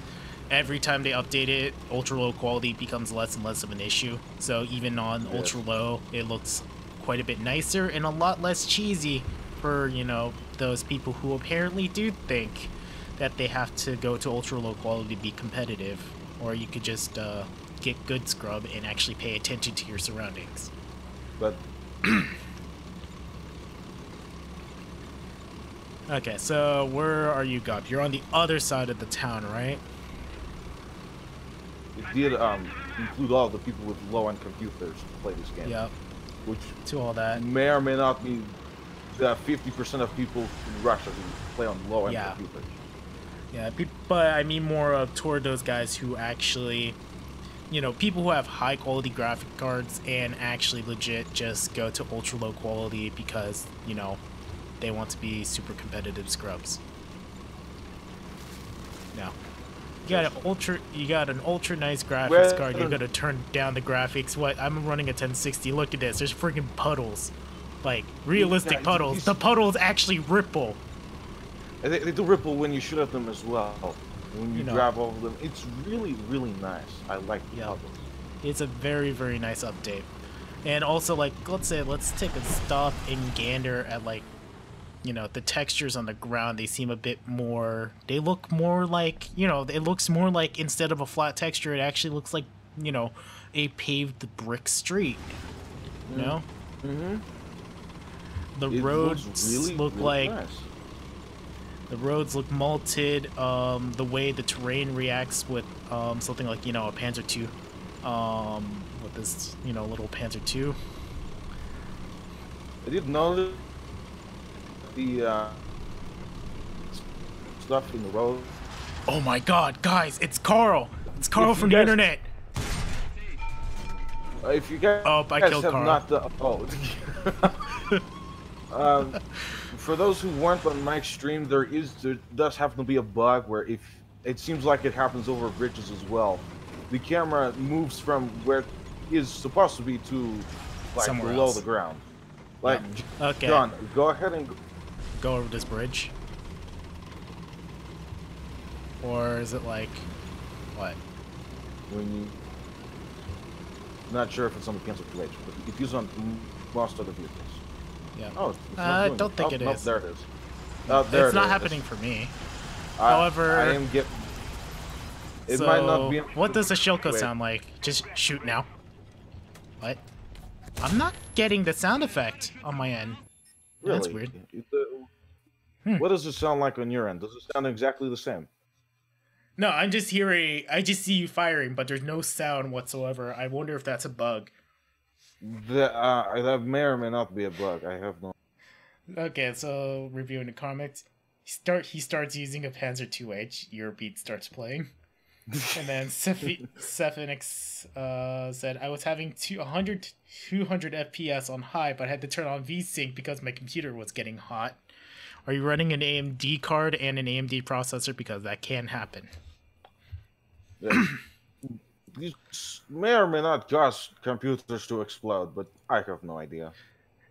Every time they update it, ultra low quality becomes less and less of an issue. So even on ultra low, it looks quite a bit nicer and a lot less cheesy for, you know, those people who apparently do think that they have to go to ultra low quality to be competitive, or you could just get good scrub and actually pay attention to your surroundings. But okay, so where are you, Gop? You're on the other side of the town, right? It did include all the people with low-end computers to play this game. Yep. Which to all that may or may not mean that 50% of people in Russia who play on low-end computers. Yeah, but I mean more toward those guys who actually, you know, people who have high-quality graphic cards and actually legit just go to ultra-low quality because, you know, they want to be super competitive scrubs. No. You got an ultra nice graphics card. You're gonna turn down the graphics. What? I'm running a 1060. Look at this. There's freaking puddles, like realistic puddles. The puddles actually ripple. They do ripple when you shoot at them as well. When you drive over them, it's really, really nice. I like the puddles. It's a very, very nice update. And also, like, let's take a stop and gander at, like, you know, the textures on the ground. They seem a bit more, they look more like, you know, it looks more like, instead of a flat texture, it actually looks like, you know, a paved brick street, you know? Mm-hmm. The roads look like, the roads look malted. The way the terrain reacts with something like, you know, a Panzer II, with this, you know, little Panzer II. I didn't know the stuff in the road. Oh my god, guys, it's Carl! It's Carl from the internet! If you guys, I killed Carl. Not the, for those who weren't on Mike's stream, there does happen to be a bug where if it seems like it happens over bridges as well. The camera moves from where it is supposed to be to like somewhere below the ground. Like, okay. John, go ahead and go over this bridge. Or is it like, what? When you... Not sure if it's on the cancel 2H, but it is on most other vehicles. Yeah. Oh, it's not I doing don't think it no, is. there it is. There It's it not is. happening for me. However, I am getting... It so might not be... what does a Shilko Wait. sound like? Just shoot now. What? I'm not getting the sound effect on my end. Really? That's weird. What does it sound like on your end? Does it sound exactly the same? No, I'm just hearing, I just see you firing, but there's no sound whatsoever. I wonder if that's a bug. That may or may not be a bug. I have no... Okay, so reviewing the comics. He starts using a Panzer 2H, your beat starts playing. And then Sephinix said, I was having 200 FPS on high, but had to turn on VSync because my computer was getting hot. Are you running an AMD card and an AMD processor? Because that can happen. Yeah. These may or may not cause computers to explode, but I have no idea.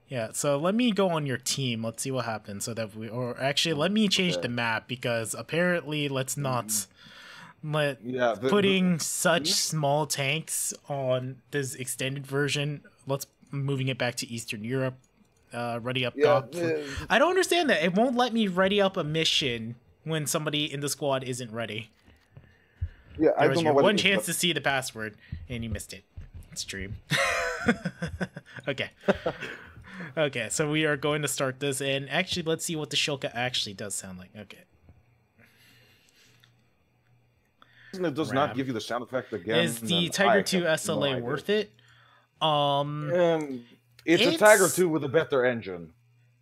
Yeah, so let me go on your team. Let's see what happens. So that we, or actually, let me change the map because apparently, let's not putting such small tanks on this extended version. Let's moving it back to Eastern Europe. Ready up. I don't understand that. It won't let me ready up a mission when somebody in the squad isn't ready. Yeah, I don't know what one chance to see the password, and you missed it. Stream. Okay. Okay, so we are going to start this, and actually, let's see what the Shilka actually does sound like. Okay. It does not give you the sound effect again. Is the Tiger 2 SLA worth it? It's a Tiger 2 with a better engine.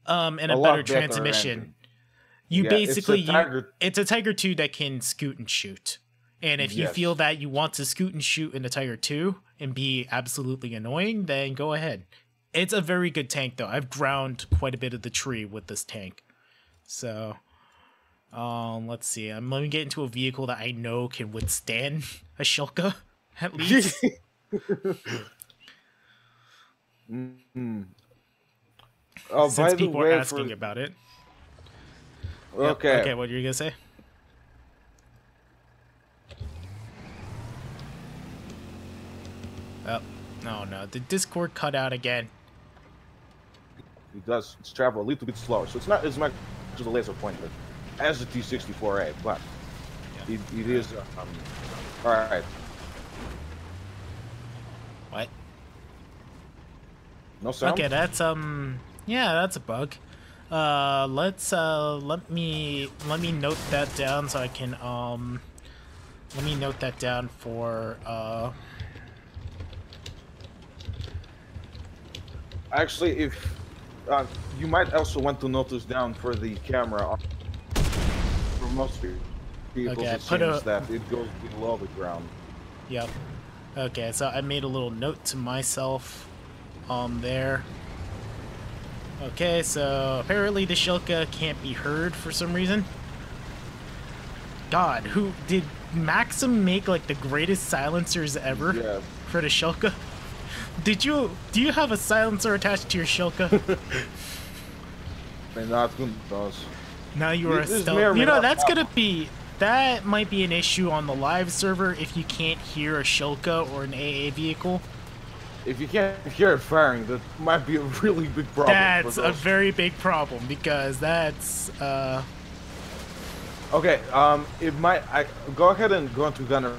And a better transmission. Engine. You basically, it's a Tiger 2 that can scoot and shoot. And if you feel that you want to scoot and shoot in the Tiger 2 and be absolutely annoying, then go ahead. It's a very good tank, though. I've ground quite a bit of the tree with this tank. So, let's see. Let me get into a vehicle that I know can withstand a Shilka, at least. Oh, since by the people way, are asking about it. Okay. Yep. Okay, what are you gonna say? Oh, no. The Discord cut out again. It does travel a little bit slower, so it's not as much as a laser pointer as the T-64A, but it is... Alright. What? No sound? Okay, that's, yeah, that's a bug. Let me note that down so I can, let me note that down for, Actually, if you might also want to note this down for the camera. For most vehicles, it seems that it goes below the ground. Yep. Okay, so I made a little note to myself there. Okay, so apparently the Shilka can't be heard for some reason. God, who did Maxim make like the greatest silencers ever for the Shilka? Do you have a silencer attached to your Shilka? May not, who knows? Now you are a stealth. You know, that might be an issue on the live server if you can't hear a Shilka or an AA vehicle. If you can't hear it firing, that might be a really big problem. That's a very big problem because that's Okay, it might. Go ahead and go into gunner.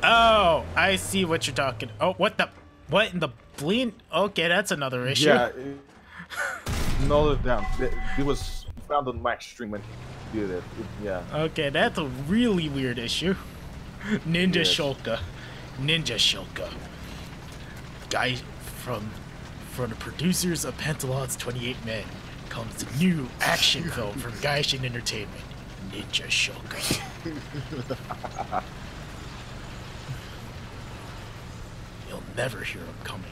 Oh, I see what you're talking. Oh, what in the bleed? Okay, that's another issue. Yeah, note it down. It was found on Mike's stream when he did it. Yeah. Okay, that's a really weird issue. Ninja Shilka. Ninja Shilka. Guy from the producers of Pantalon's 28 Men comes a new action film from Gaishin Entertainment. Ninja Shilka. You'll never hear him coming.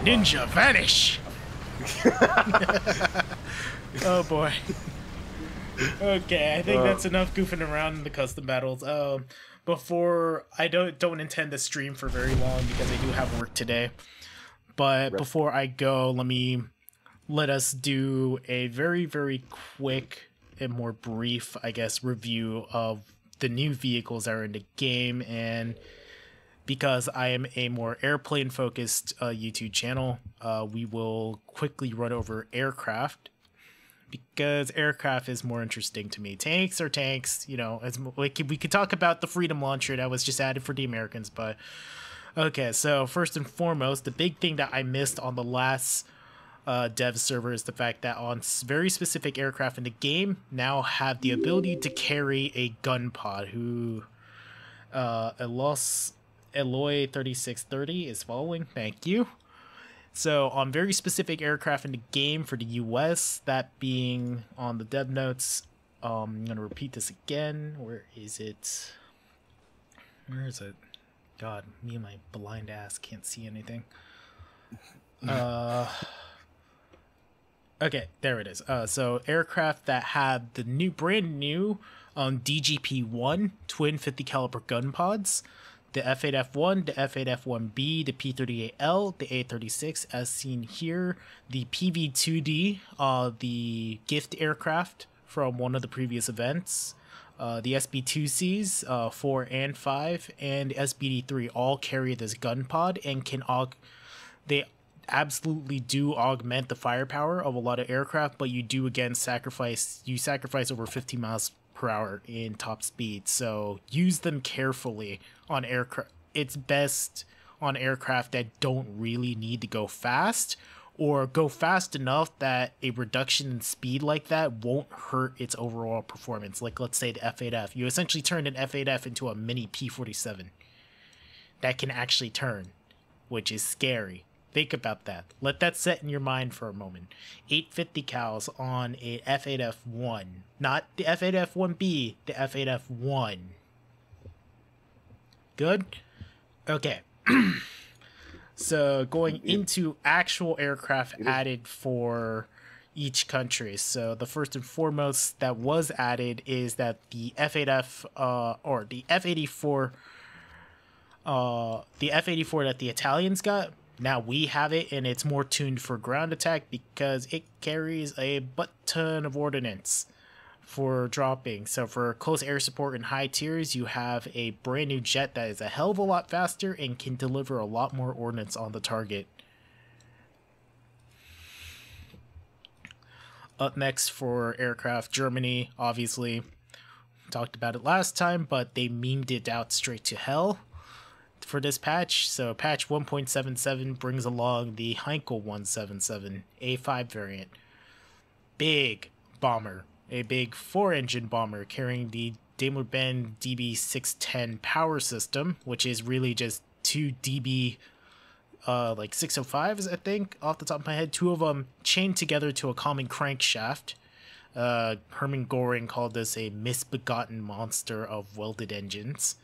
Ninja, vanish! Oh boy. Okay, I think that's enough goofing around in the custom battles. Before I don't intend to stream for very long because I do have work today. But before I go, let me let us do a very, very quick and more brief, I guess, review of the new vehicles that are in the game. And because I am a more airplane focused YouTube channel, we will quickly run over aircraft because aircraft is more interesting to me. Tanks are tanks, you know. As we could talk about the Freedom Launcher that was just added for the Americans, but okay. So first and foremost, the big thing that I missed on the last dev server is the fact that on very specific aircraft in the game now have the ability to carry a gun pod. Who Eloy 3630 is following. Thank you. So on very specific aircraft in the game for the US, that being on the dev notes, I'm gonna repeat this again. Where is it? Where is it? God, me and my blind ass can't see anything. Okay, there it is. So aircraft that have the brand new DGP-1 twin 50 caliber gun pods, the F8F1, the F8F1B, the P38L, the A36 as seen here, the PV2D, the gift aircraft from one of the previous events, the SB2Cs 4 and 5, and SBD3 all carry this gun pod and can they absolutely do augment the firepower of a lot of aircraft, but you do again sacrifice over 50 miles per hour in top speed, so use them carefully on aircraft. It's best on aircraft that don't really need to go fast, or go fast enough that a reduction in speed like that won't hurt its overall performance. Like let's say the F8F, you essentially turned an F8F into a mini P47 that can actually turn, which is scary. Think about that. Let that set in your mind for a moment. 850 cals on a F8F1. Not the F8F1B, the F8F1. Good? Okay. So going into actual aircraft added for each country. So the first and foremost that was added is that the F8F or the F84 that the Italians got. Now we have it, and it's more tuned for ground attack because it carries a butt ton of ordnance for dropping. So for close air support in high tiers, you have a brand new jet that is a hell of a lot faster and can deliver a lot more ordnance on the target. Up next for aircraft, Germany, obviously. Talked about it last time, but they memed it out straight to hell for this patch. So patch 1.77 brings along the Heinkel 177 A5 variant. Big bomber, a big 4-engine bomber carrying the Daimler-Benz DB610 power system, which is really just two DB like 605s, I think, off the top of my head. Two of them chained together to a common crankshaft. Hermann Goring called this a misbegotten monster of welded engines.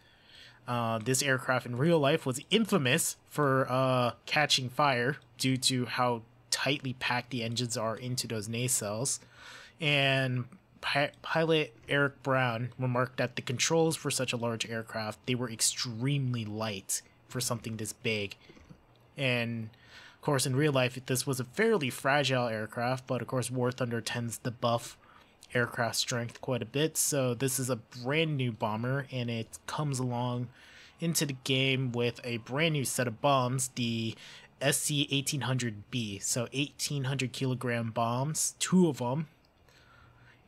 This aircraft in real life was infamous for catching fire due to how tightly packed the engines are into those nacelles. And pilot Eric Brown remarked that the controls for such a large aircraft, they were extremely light for something this big. And of course, in real life, this was a fairly fragile aircraft, but of course, War Thunder tends to buff aircraft strength quite a bit. So this is a brand new bomber, and it comes along into the game with a brand new set of bombs, the SC-1800B. So 1,800 kilogram bombs, two of them.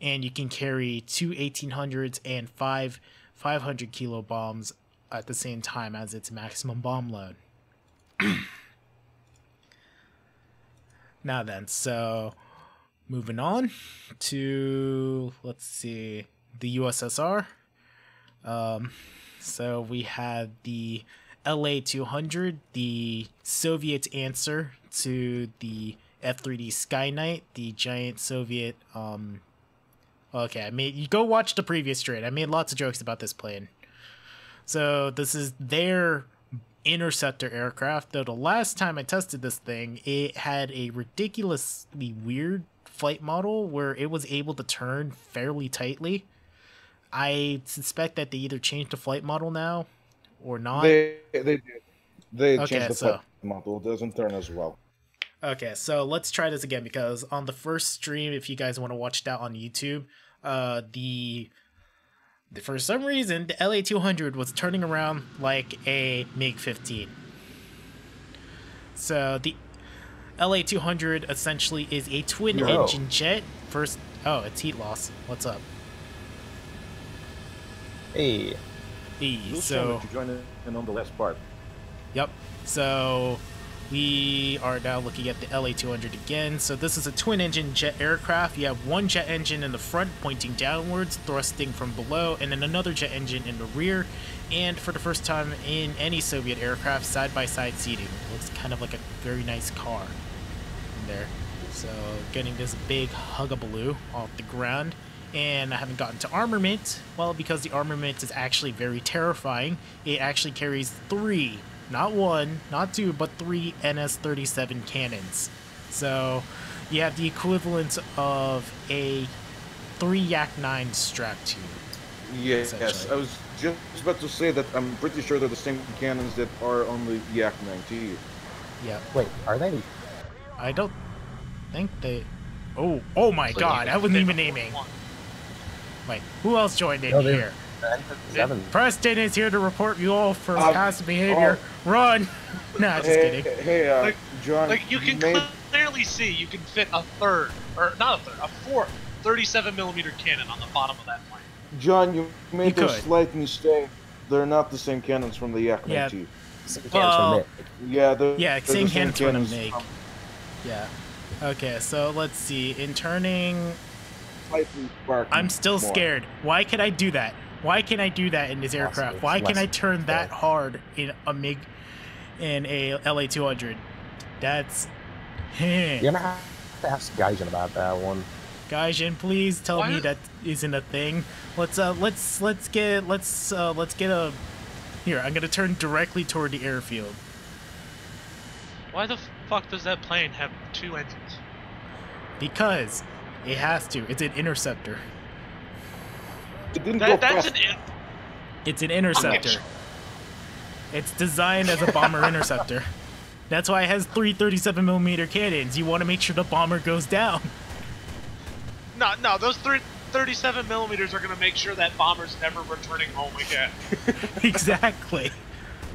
And you can carry two 1800s and five 500 kilo bombs at the same time as its maximum bomb load. Now then, so moving on to, let's see, the USSR. So we had the LA-200, the Soviet answer to the F-3D Skyknight, the giant Soviet. Okay, you go watch the previous trade. I made lots of jokes about this plane. So this is their interceptor aircraft, though the last time I tested this thing, it had a ridiculously weird flight model where it was able to turn fairly tightly. I suspect that they either changed the flight model now or not. They did. They changed the flight model. It doesn't turn as well. Okay, so let's try this again because on the first stream, if you guys want to watch that on YouTube, the for some reason the LA200 was turning around like a MiG-15. So the LA200 essentially is a twin-engine jet. First, oh, it's heat loss. What's up? Hey. So to join in on the last part. Yep. So we are now looking at the LA200 again. So this is a twin-engine jet aircraft. You have one jet engine in the front pointing downwards, thrusting from below, and then another jet engine in the rear. And for the first time in any Soviet aircraft, side-by-side seating. It looks kind of like a very nice car in there. So getting this big Boogaloo off the ground. And I haven't gotten to armament. Well, because the armament is actually very terrifying. It actually carries 3, not 1, not 2, but 3 NS-37 cannons. So you have the equivalent of a 3 Yak-9 strap to you. Yes, I was just about to say that I'm pretty sure they're the same cannons that are on the Yak-9T. Yeah. Wait, are they? I don't think they... Oh my god, I wasn't even aiming. Wait, who else joined in here? Preston is here to report you all for past behavior. Run! Nah, just kidding. Hey, John. Like, you can clearly see you can fit a third, or not a third, a fourth 37mm cannon on the bottom of that plane. John, you made a slight mistake. They're not the same cannons from the Yak-9T. Yeah, same cannons from the MiG. Yeah. Okay, so let's see. In turning... I'm still scared. Why can I do that? Why can I do that in this aircraft? Why can I turn that hard in a MiG in a LA200? That's... You're gonna have to ask Gaijin about that one. Gaijin, please tell me that isn't a thing. Let's get a... Here, I'm gonna turn directly toward the airfield. Why the fuck does that plane have 2 engines? Because it has to. It's an interceptor. It's an interceptor. It's designed as a bomber interceptor. That's why it has 3 37mm cannons. You want to make sure the bomber goes down. No, those 37mm are going to make sure that bomber's never returning home again. Exactly.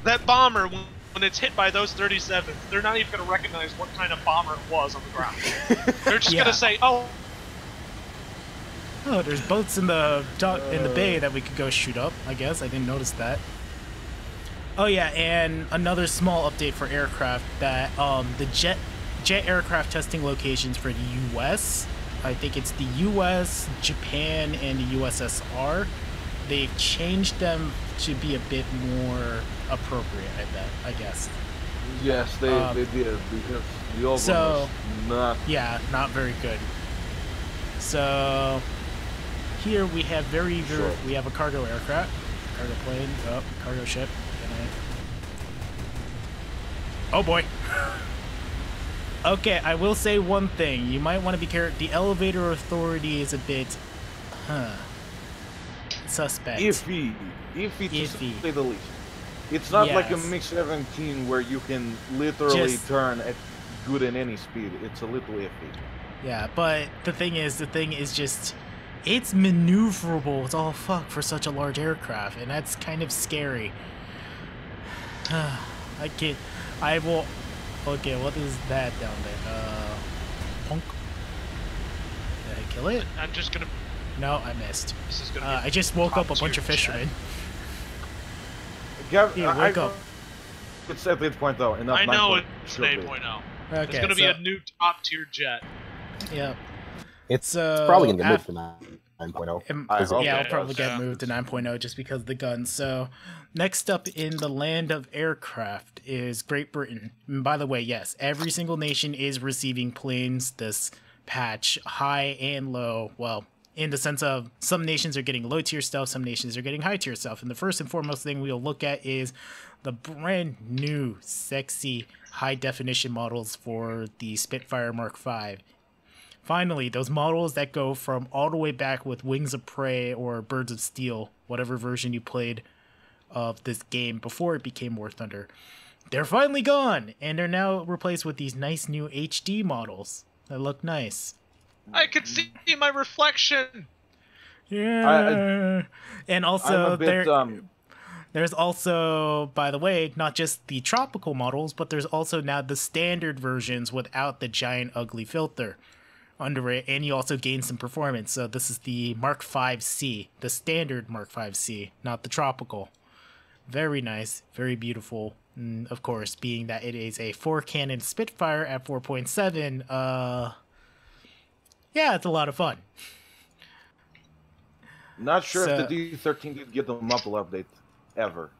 That bomber, when it's hit by those 37s, they're not even going to recognize what kind of bomber it was on the ground. They're just going to say, oh, there's boats in the bay that we could go shoot up, I guess. I didn't notice that. Oh yeah, and another small update for aircraft that the jet aircraft testing locations for the US, I think it's the US, Japan, and the USSR, they've changed them to be a bit more appropriate, I guess. Yes, they did, because the old one was not... Yeah, not very good. So... Here we have we have a cargo aircraft, cargo plane, cargo ship. Oh boy. Okay, I will say one thing. You might want to be careful. The elevator authority is a bit, suspect. Iffy to say the least. It's not like a MiG-17 where you can literally turn at good in any speed. It's a little iffy. Yeah, but the thing is just... It's maneuverable as all fuck for such a large aircraft, and that's kind of scary. Okay, what is that down there? Honk. Did I kill it? I'm just gonna... No, I missed. This is gonna I just woke up a bunch of fishermen. Wake up. It's at 8.0, and not 9.0. I know it's an 8.0. Okay, it's gonna be a new top-tier jet. Yep. It's probably gonna get moved to 9.0. Yeah, I'll probably get moved to 9.0 just because of the guns. So, next up in the land of aircraft is Great Britain. And by the way, yes, every single nation is receiving planes this patch, high and low. Well, in the sense of some nations are getting low-tier stuff, some nations are getting high-tier stuff. And the first and foremost thing we'll look at is the brand new, sexy, high-definition models for the Spitfire Mark V. Finally, those models that go from all the way back with Wings of Prey or Birds of Steel, whatever version you played of this game before it became War Thunder. they're finally gone, and they're now replaced with these nice new HD models that look nice. I can see my reflection. Yeah, and also bit, there's also, by the way, not just the tropical models, but there's also now the standard versions without the giant ugly filter under it, and you also gain some performance. So this is the Mark 5C, the standard Mark 5C, not the tropical. Very nice, very beautiful. And of course, being that it is a 4-cannon Spitfire at 4.7, yeah, it's a lot of fun. Not sure if the D13 did get the model update ever.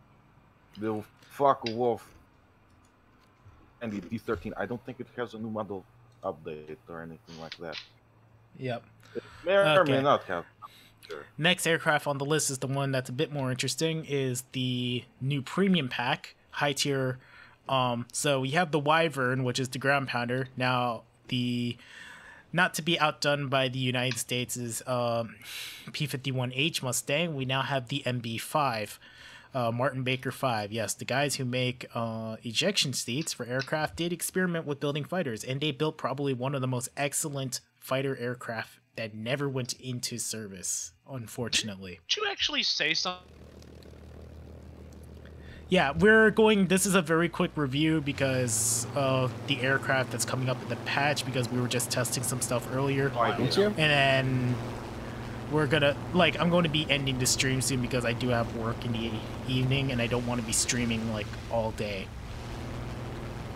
The fuck Wolf and the D13. I don't think it has a new model update or anything like that. Yep. It may or may not have. Sure. Next aircraft on the list is the one that's a bit more interesting, is the new premium pack, high tier. So we have the Wyvern, which is the ground pounder. Now the not to be outdone by the United States is P-51H Mustang. We now have the MB-5, Martin Baker 5. Yes, the guys who make ejection seats for aircraft did experiment with building fighters, and they built probably one of the most excellent fighter aircraft that never went into service, unfortunately. Did you actually say something? Yeah, this is a very quick review because of the aircraft that's coming up in the patch, because we were just testing some stuff earlier. Oh, didn't you? And then we're gonna, I'm going to be ending the stream soon because I do have work in the evening and I don't want to be streaming all day.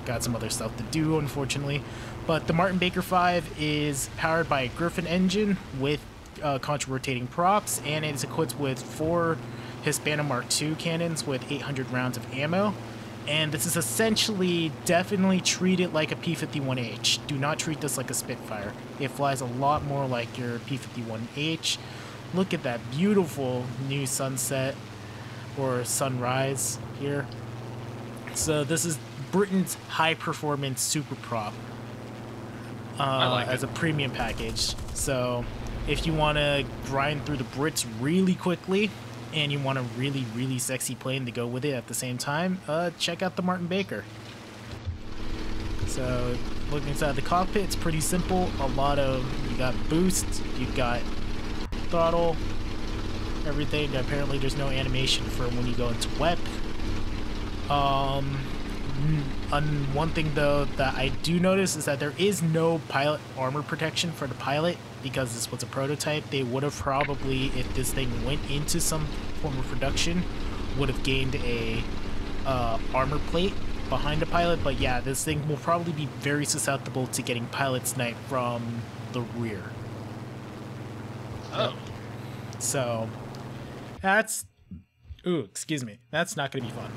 Got some other stuff to do, unfortunately. But the Martin Baker 5 is powered by a Griffin engine with contra-rotating props, and it is equipped with 4 Hispano Mark II cannons with 800 rounds of ammo. And this is essentially, definitely treat it like a P-51H. Do not treat this like a Spitfire. It flies a lot more like your P-51H. Look at that beautiful new sunset, or sunrise here. So this is Britain's high-performance super prop as a premium package. So if you want to grind through the Brits really quickly, and you want a really, really sexy plane to go with it at the same time, check out the Martin Baker. So, looking inside the cockpit, it's pretty simple. You got boost, you've got throttle, everything. Apparently there's no animation for when you go into wep. One thing though that I do notice is that there is no pilot armor protection for the pilot, because this was a prototype. They would have probably, if this thing went into some form of production, would have gained a armor plate behind the pilot. But yeah, this thing will probably be very susceptible to getting pilot snipe from the rear. Oh. So that's, excuse me, that's not going to be fun.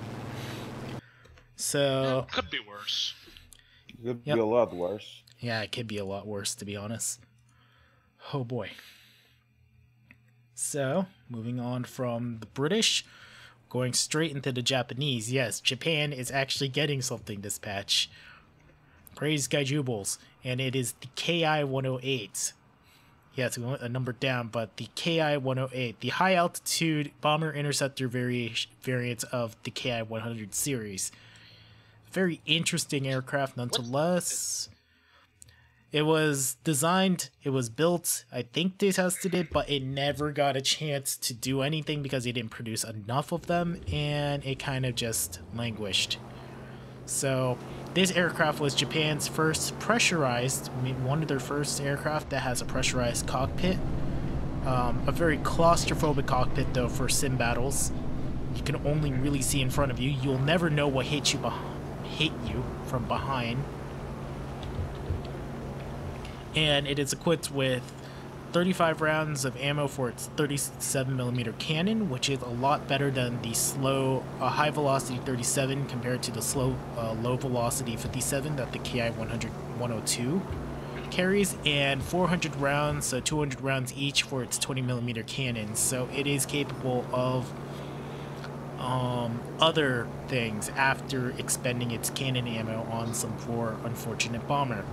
So It could be worse. It could be a lot worse. Yeah, it could be a lot worse, to be honest. Oh boy. So, moving on from the British, going straight into the Japanese. Yes, Japan is actually getting something this patch. Praise Gaijubles. And it is the KI-108. Yes, we went a number down, but the KI-108, the high-altitude bomber interceptor variant of the KI-100 series. Very interesting aircraft, nonetheless. It was designed, it was built, I think they tested it, but it never got a chance to do anything because they didn't produce enough of them, and it kind of just languished. So, this aircraft was Japan's first pressurized, one of their first aircraft that has a pressurized cockpit. A very claustrophobic cockpit, though, for sim battles. You can only really see in front of you. You'll never know what hit you from behind. And it is equipped with 35 rounds of ammo for its 37mm cannon, which is a lot better than the slow, high-velocity 37 compared to the slow, low-velocity 57 that the KI-102 carries, and 400 rounds, so 200 rounds each for its 20mm cannons. So it is capable of other things after expending its cannon ammo on some poor, unfortunate bomber.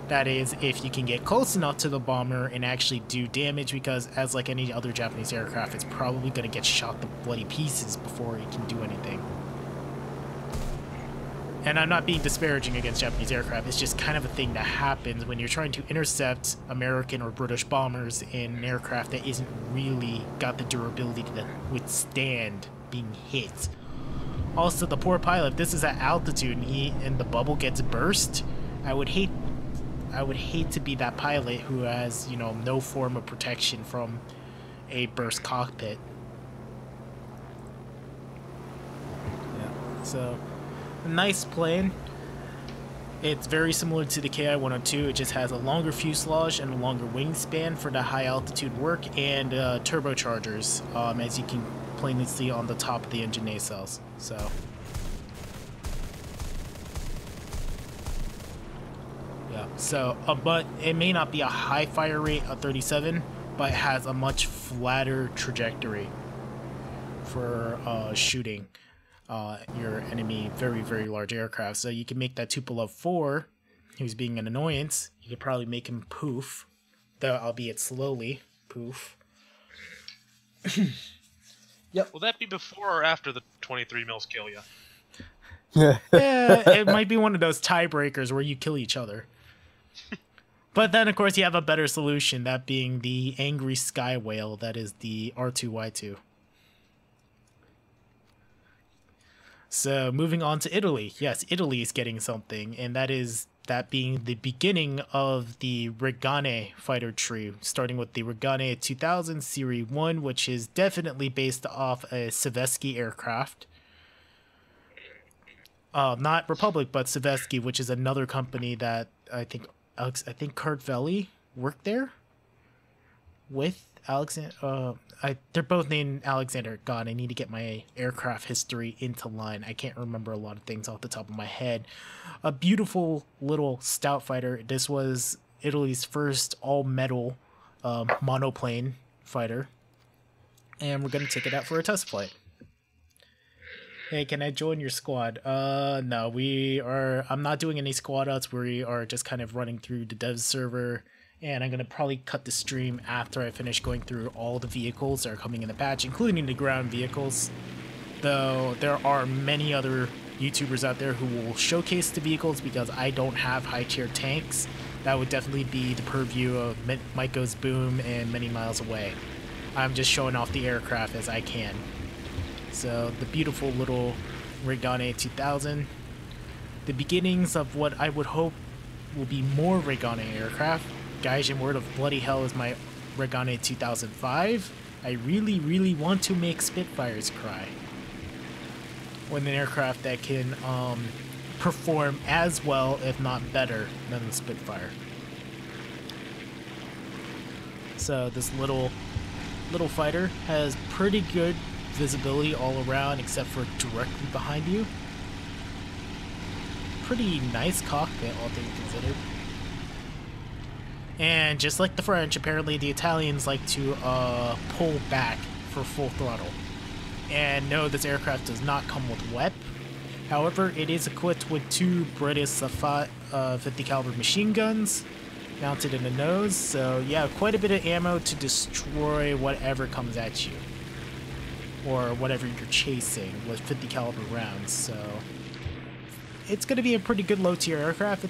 That is, if you can get close enough to the bomber and actually do damage, because as like any other Japanese aircraft, it's probably going to get shot to bloody pieces before it can do anything. And I'm not being disparaging against Japanese aircraft, it's just kind of a thing that happens when you're trying to intercept American or British bombers in an aircraft that isn't really got the durability to withstand being hit. Also, the poor pilot, if this is at altitude and the bubble gets burst, I would hate to be that pilot who has, you know, no form of protection from a burst cockpit. Yeah, so a nice plane. It's very similar to the KI-102. It just has a longer fuselage and a longer wingspan for the high altitude work, and turbochargers, as you can plainly see on the top of the engine nacelles. So yeah, so but it may not be a high fire rate of 37, but it has a much flatter trajectory for shooting your enemy very, very large aircraft. So you can make that Tupolev 4, who's being an annoyance, you could probably make him poof, though albeit slowly, poof. Yep. Will that be before or after the 23 mils kill you? Yeah, it might be one of those tiebreakers where you kill each other. But then, of course, you have a better solution, that being the angry sky whale that is the R2Y2. So, moving on to Italy. Yes, Italy is getting something, and that being the beginning of the Regane fighter tree, starting with the Regane 2000 Series 1, which is definitely based off a Savesky aircraft. Not Republic, but Savesky, which is another company that I think Kurt Veli worked there with Alexander. They're both named Alexander. God, I need to get my aircraft history into line. I can't remember a lot of things off the top of my head. A beautiful little stout fighter. This was Italy's first all-metal monoplane fighter, and we're gonna take it out for a test flight. Hey, can I join your squad? No, I'm not doing any squad outs. We are just kind of running through the dev server, and I'm gonna probably cut the stream after I finish going through all the vehicles that are coming in the patch, including the ground vehicles. Though there are many other YouTubers out there who will showcase the vehicles because I don't have high tier tanks. That would definitely be the purview of Mike Goes Boom and Many Miles Away. I'm just showing off the aircraft as I can. So the beautiful little Regane 2000. The beginnings of what I would hope will be more Regane aircraft. Gaijin Word of Bloody Hell is my Regane 2005. I really, really want to make Spitfires cry. With an aircraft that can perform as well, if not better, than the Spitfire. So this little fighter has pretty good visibility all around except for directly behind you. Pretty nice cockpit, all things considered. And just like the French, apparently the Italians like to pull back for full throttle. And no, this aircraft does not come with WEP. However, it is equipped with two British 50 caliber machine guns mounted in the nose. So yeah, quite a bit of ammo to destroy whatever comes at you, or whatever you're chasing with 50 caliber rounds. So it's going to be a pretty good low tier aircraft.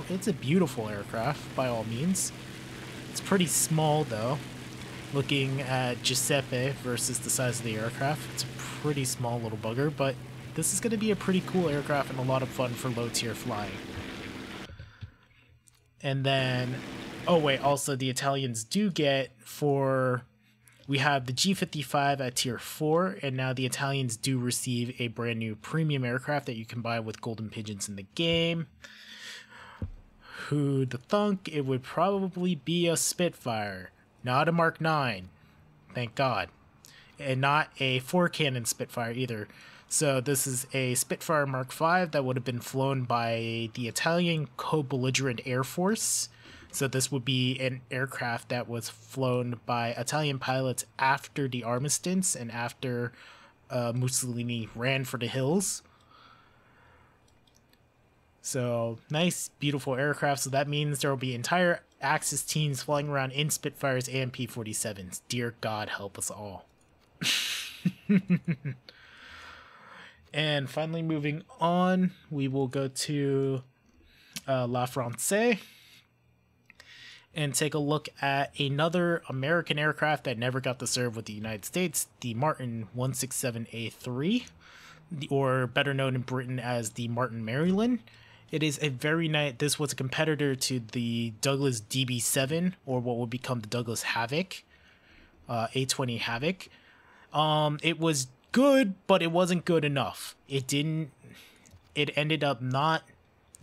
It's a beautiful aircraft by all means. It's pretty small though. Looking at Giuseppe versus the size of the aircraft, it's a pretty small little bugger, but this is going to be a pretty cool aircraft and a lot of fun for low tier flying. And then, oh wait, also the Italians do get we have the G55 at tier 4, and now the Italians do receive a brand new premium aircraft that you can buy with golden pigeons in the game. Who'd thunk? It would probably be a Spitfire, not a Mark 9, thank God, and not a 4-cannon Spitfire either. So this is a Spitfire Mark 5 that would have been flown by the Italian co-belligerent Air Force. So this would be an aircraft that was flown by Italian pilots after the armistice and after Mussolini ran for the hills. So nice, beautiful aircraft. So that means there will be entire Axis teams flying around in Spitfires and P-47s. Dear God, help us all. And finally, moving on, we will go to La France and take a look at another American aircraft that never got to serve with the United States, the Martin 167A3, or better known in Britain as the Martin Maryland. It is a very nice, this was a competitor to the Douglas DB7, or what would become the Douglas Havoc, A20 Havoc. It was good, but it wasn't good enough. It ended up not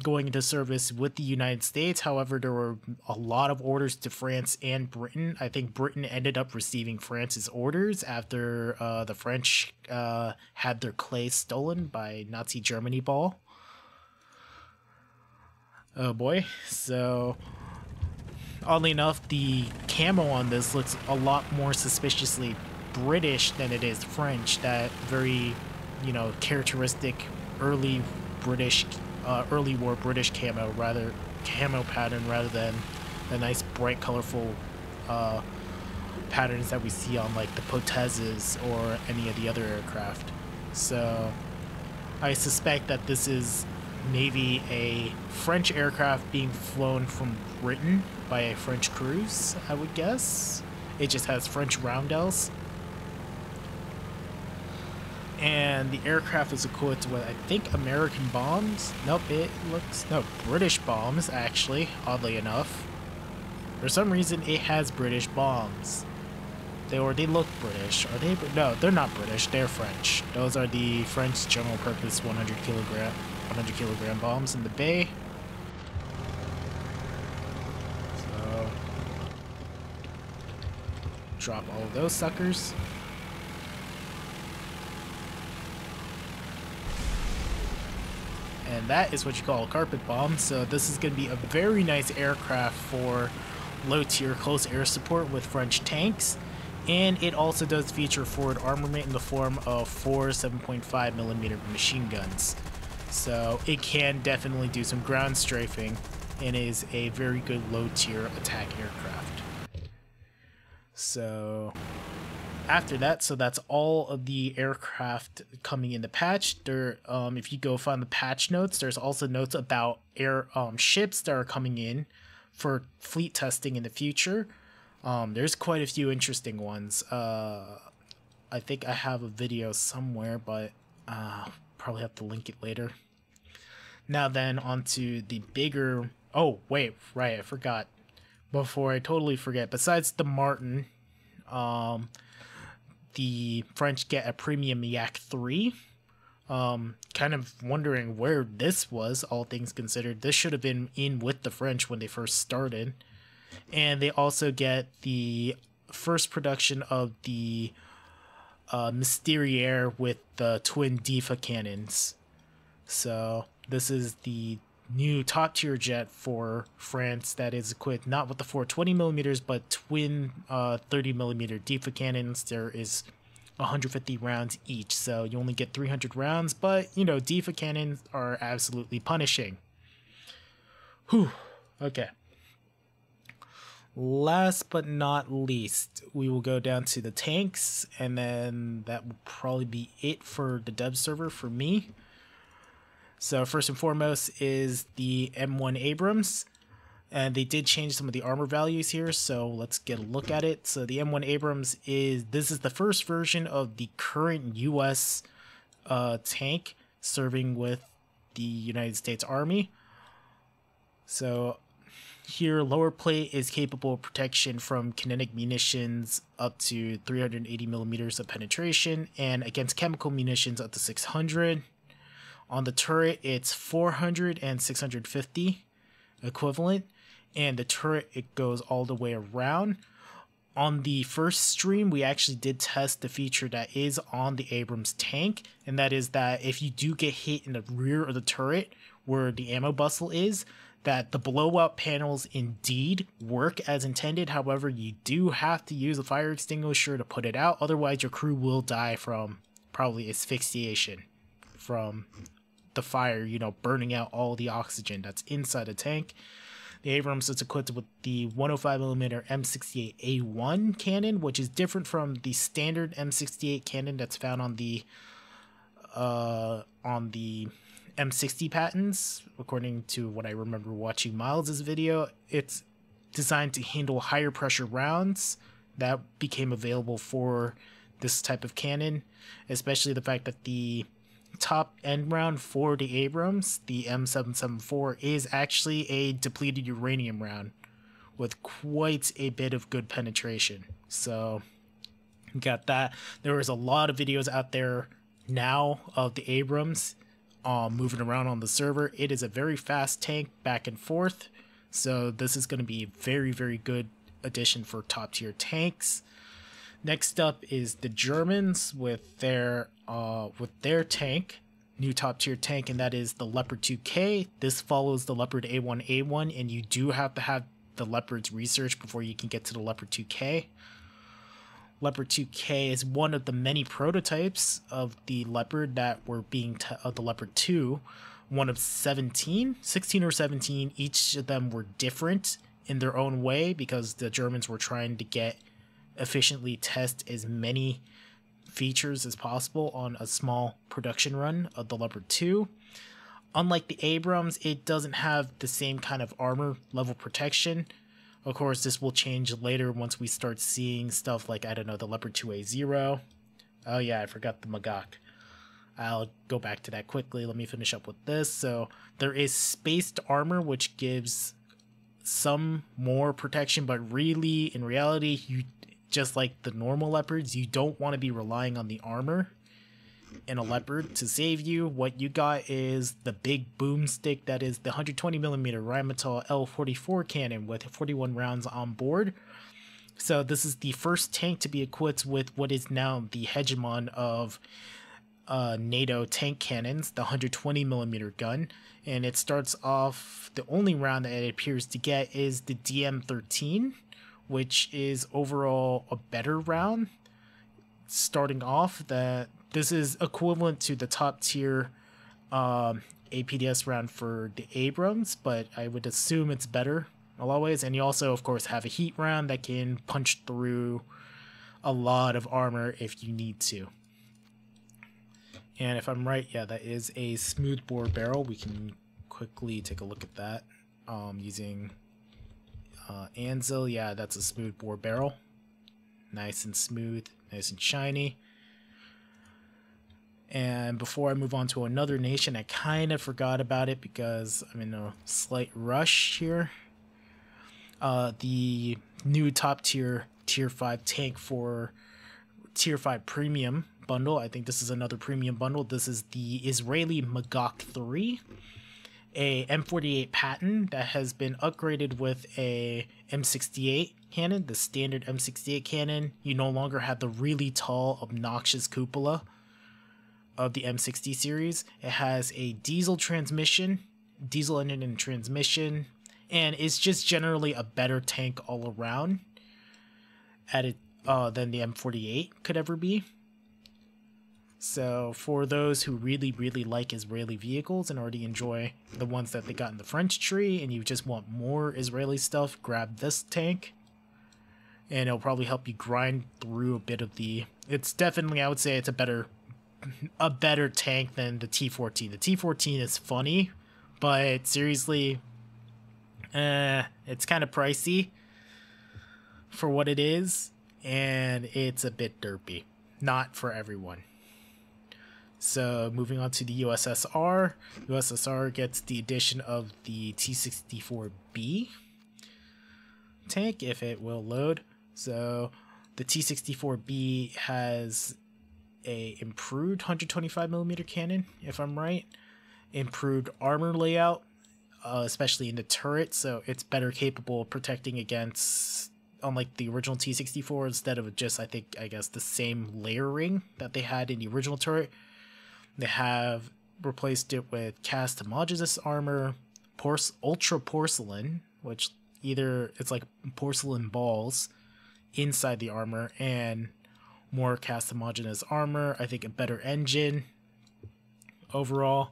going into service with the United States. However, there were a lot of orders to France and Britain. I think Britain ended up receiving France's orders after the French had their clay stolen by Nazi Germany ball. Oh boy. So, oddly enough, the camo on this looks a lot more suspiciously British than it is French. That very, characteristic early war British camo pattern rather than the nice bright colorful patterns that we see on like the Potezes or any of the other aircraft. So I suspect that this is maybe a French aircraft being flown from Britain by a French cruise, I would guess. It just has French roundels. And the aircraft is equipped with, I think, American bombs. Nope, British bombs, actually, oddly enough. For some reason, it has British bombs. They look British. Are they? No, they're not British. They're French. Those are the French general purpose 100 kilogram bombs in the bay. So, drop all of those suckers. And that is what you call a carpet bomb. So this is going to be a very nice aircraft for low-tier close air support with French tanks. And it also does feature forward armament in the form of 4 7.5mm machine guns. So it can definitely do some ground strafing and is a very good low-tier attack aircraft. So after that, so that's all of the aircraft coming in the patch. There, if you go find the patch notes, there's also notes about ships that are coming in for fleet testing in the future. There's quite a few interesting ones. I think I have a video somewhere, but probably have to link it later. Now then, onto the bigger... Oh, wait, right, I forgot. Before I totally forget, besides the Martin, the French get a premium Yak 3. Kind of wondering where this was, all things considered. This should have been in with the French when they first started. And they also get the first production of the Mystérière with the twin Difa cannons. So this is the new top tier jet for France that is equipped not with the 420mm but twin 30mm Difa cannons. There is 150 rounds each, so you only get 300 rounds, but Difa cannons are absolutely punishing. Whew. Okay. Last but not least, we will go down to the tanks, and then that will probably be it for the dev server for me. So first and foremost is the M1 Abrams, and they did change some of the armor values here, so let's get a look at it. So the M1 Abrams is the first version of the current US tank serving with the United States Army. So here, lower plate is capable of protection from kinetic munitions up to 380mm of penetration, and against chemical munitions up to 600. On the turret, it's 400 and 650 equivalent, and the turret, it goes all the way around. On the first stream, we actually did test the feature that is on the Abrams tank, and that is that if you do get hit in the rear of the turret, where the ammo bustle is, that the blowout panels indeed work as intended. However, you do have to use a fire extinguisher to put it out, otherwise your crew will die from probably asphyxiation from the fire, burning out all the oxygen that's inside the tank. The Abrams is equipped with the 105mm M68A1 cannon, which is different from the standard M68 cannon that's found on the on the M60 patents, according to what I remember watching Miles' video. It's designed to handle higher pressure rounds that became available for this type of cannon, especially the fact that the top end round for the Abrams, the M774, is actually a depleted uranium round with quite a bit of good penetration. So got that. There is a lot of videos out there now of the Abrams moving around on the server. It is a very fast tank back and forth, so this is going to be a very, very good addition for top tier tanks. Next up is the Germans with their tank, new top tier tank, and that is the Leopard 2K. This follows the Leopard A1A1, and you do have to have the Leopard's research before you can get to the Leopard 2K. Leopard 2K is one of the many prototypes of the Leopard that were being the Leopard 2, one of 16 or 17. Each of them were different in their own way because the Germans were trying to efficiently test as many features as possible on a small production run of the Leopard 2. Unlike the Abrams, it doesn't have the same kind of armor level protection. Of course, this will change later once we start seeing stuff like, I don't know, the Leopard 2A0. Oh yeah, I forgot the Magak. I'll go back to that quickly. Let me finish up with this. So there is spaced armor, which gives some more protection, but really, in reality, you just like the normal Leopards, you don't want to be relying on the armor in a Leopard to save you. What you got is the big boomstick that is the 120mm Rheinmetall L44 cannon with 41 rounds on board. So this is the first tank to be equipped with what is now the hegemon of NATO tank cannons, the 120mm gun. And it starts off, the only round that it appears to get is the DM13, which is overall a better round. Starting off, this is equivalent to the top tier APDS round for the Abrams, but I would assume it's better in a lot of ways. And you also, of course, have a heat round that can punch through a lot of armor if you need to. And if I'm right, yeah, that is a smoothbore barrel. We can quickly take a look at that using Anvil. Yeah, that's a smoothbore barrel. Nice and smooth, nice and shiny. And before I move on to another nation, I kind of forgot about it because I'm in a slight rush here. The new top tier, tier 5 tank for tier 5 premium bundle. I think this is another premium bundle. This is the Israeli Magak 3, a M48 patent that has been upgraded with a M68 cannon, the standard M68 cannon. You no longer have the really tall, obnoxious cupola of the M60 series. It has a diesel transmission, diesel engine and transmission, and it's just generally a better tank all around than the M48 could ever be. So for those who really, really like Israeli vehicles and already enjoy the ones that they got in the French tree, and you just want more Israeli stuff, grab this tank. And it'll probably help you grind through a bit of the... It's definitely, I would say it's a better tank than the T14. The T14 is funny, but seriously, it's kind of pricey for what it is, and it's a bit derpy. Not for everyone. So moving on to the USSR. USSR gets the addition of the T64B tank, if it will load. So the T64B has a improved 125mm cannon, if I'm right. Improved armor layout, especially in the turret, so it's better capable of protecting against, unlike the original T64, instead of just, I guess, the same layering that they had in the original turret. They have replaced it with cast homogeneous armor, ultra porcelain, which either it's like porcelain balls inside the armor, and more cast homogeneous armor. I think a better engine overall.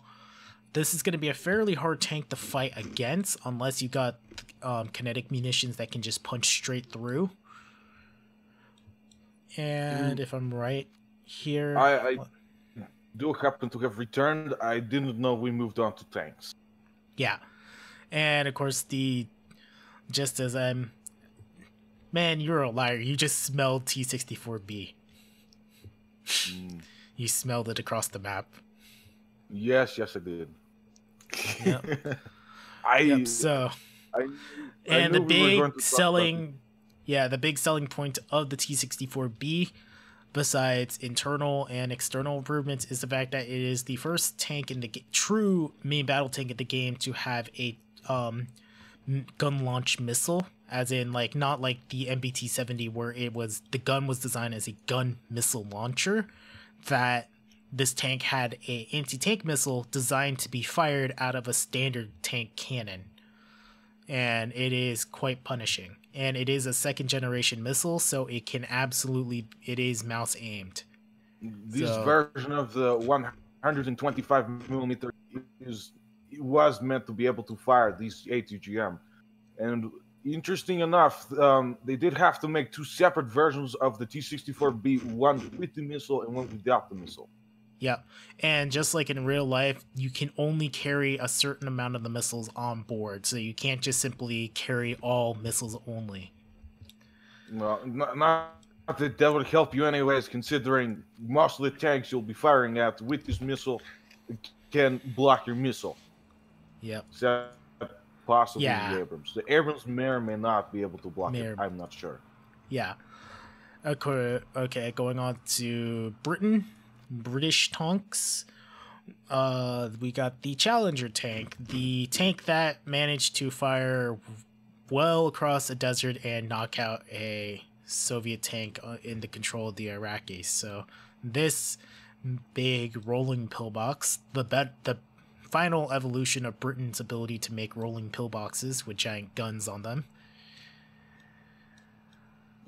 This is going to be a fairly hard tank to fight against unless you got kinetic munitions that can just punch straight through. And if I'm right here, do happen to have returned. I didn't know we moved on to tanks. Yeah. And of course, just as I'm... Man, you're a liar. You just smelled T-64B. You smelled it across the map. Yes, I did. Yep. I and knew the we were going big to selling, the big selling point of the T-64B, besides internal and external improvements, is the fact that it is the first tank in the true main battle tank in the game to have a gun launch missile, as in like not like the MBT-70 where the gun was designed as a gun missile launcher. That this tank had a anti-tank missile designed to be fired out of a standard tank cannon, and it is quite punishing. And it is a second generation missile, so it is mouse aimed. This version of the 125mm was meant to be able to fire these ATGM, and interesting enough, they did have to make two separate versions of the T-64B, one with the missile and one without the missile. Yeah, and just like in real life, you can only carry a certain amount of the missiles on board, so you can't just simply carry all missiles only. Well, not that would help you anyways, considering most of the tanks you'll be firing at with this missile can block your missile. Yep. Except possibly the Abrams. The Abrams may or may not be able to block it. I'm not sure. Yeah. Okay, going on to British tanks. We got the Challenger tank, the tank that managed to fire well across a desert and knock out a Soviet tank in the control of the Iraqis. So this big rolling pillbox, the final evolution of Britain's ability to make rolling pillboxes with giant guns on them.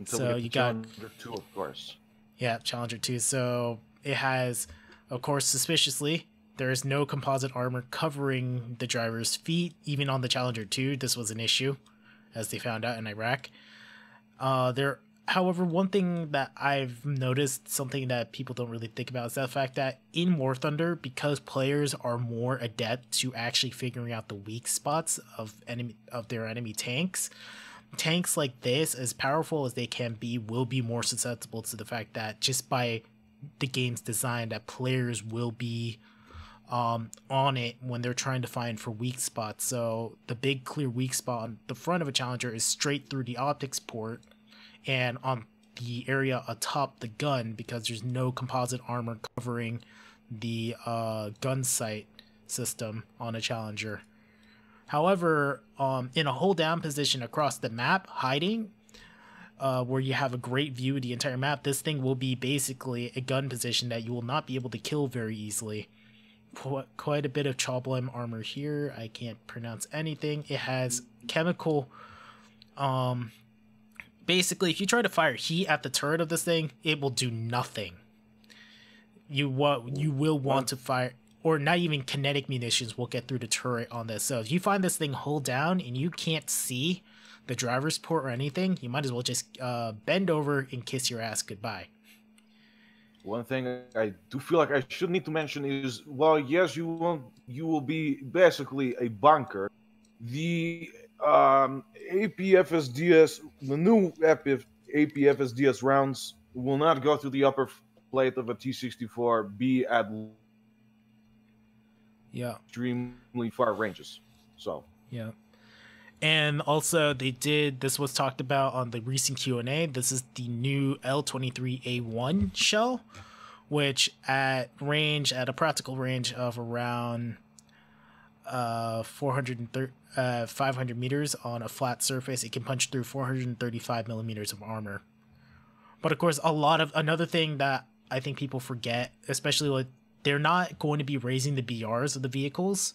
So you got Challenger 2, of course. Yeah, Challenger 2. So it has, of course, suspiciously, there is no composite armor covering the driver's feet. Even on the Challenger 2, this was an issue, as they found out in Iraq. However, one thing that I've noticed, something that people don't really think about, is the fact that in War Thunder, because players are more adept to actually figuring out the weak spots of their enemy tanks, tanks like this, as powerful as they can be, will be more susceptible to the fact that just by the game's design, that players will be on it when they're trying to find for weak spots. So the big clear weak spot on the front of a Challenger is straight through the optics port and on the area atop the gun, because there's no composite armor covering the gun sight system on a Challenger. However, in a hold down position across the map, hiding, where you have a great view of the entire map, this thing will be basically a gun position that you will not be able to kill very easily. Quite a bit of Choblem armor here. I can't pronounce anything. It has chemical... basically, if you try to fire heat at the turret of this thing, it will do nothing. You will want to fire... Or not even kinetic munitions will get through the turret on this. So if you find this thing hold down and you can't see the driver's port or anything, you might as well just bend over and kiss your ass goodbye. One thing I do feel like I should need to mention is, well, yes, you will be basically a bunker. The APFSDS, the new APFSDS rounds will not go through the upper plate of a T-64B at extremely far ranges. So yeah. And also this was talked about on the recent Q&A. This is the new L23A1 shell, which at a practical range of around 500 meters on a flat surface, it can punch through 435 millimeters of armor. But of course, another thing that I think people forget, especially like, they're not going to be raising the BRs of the vehicles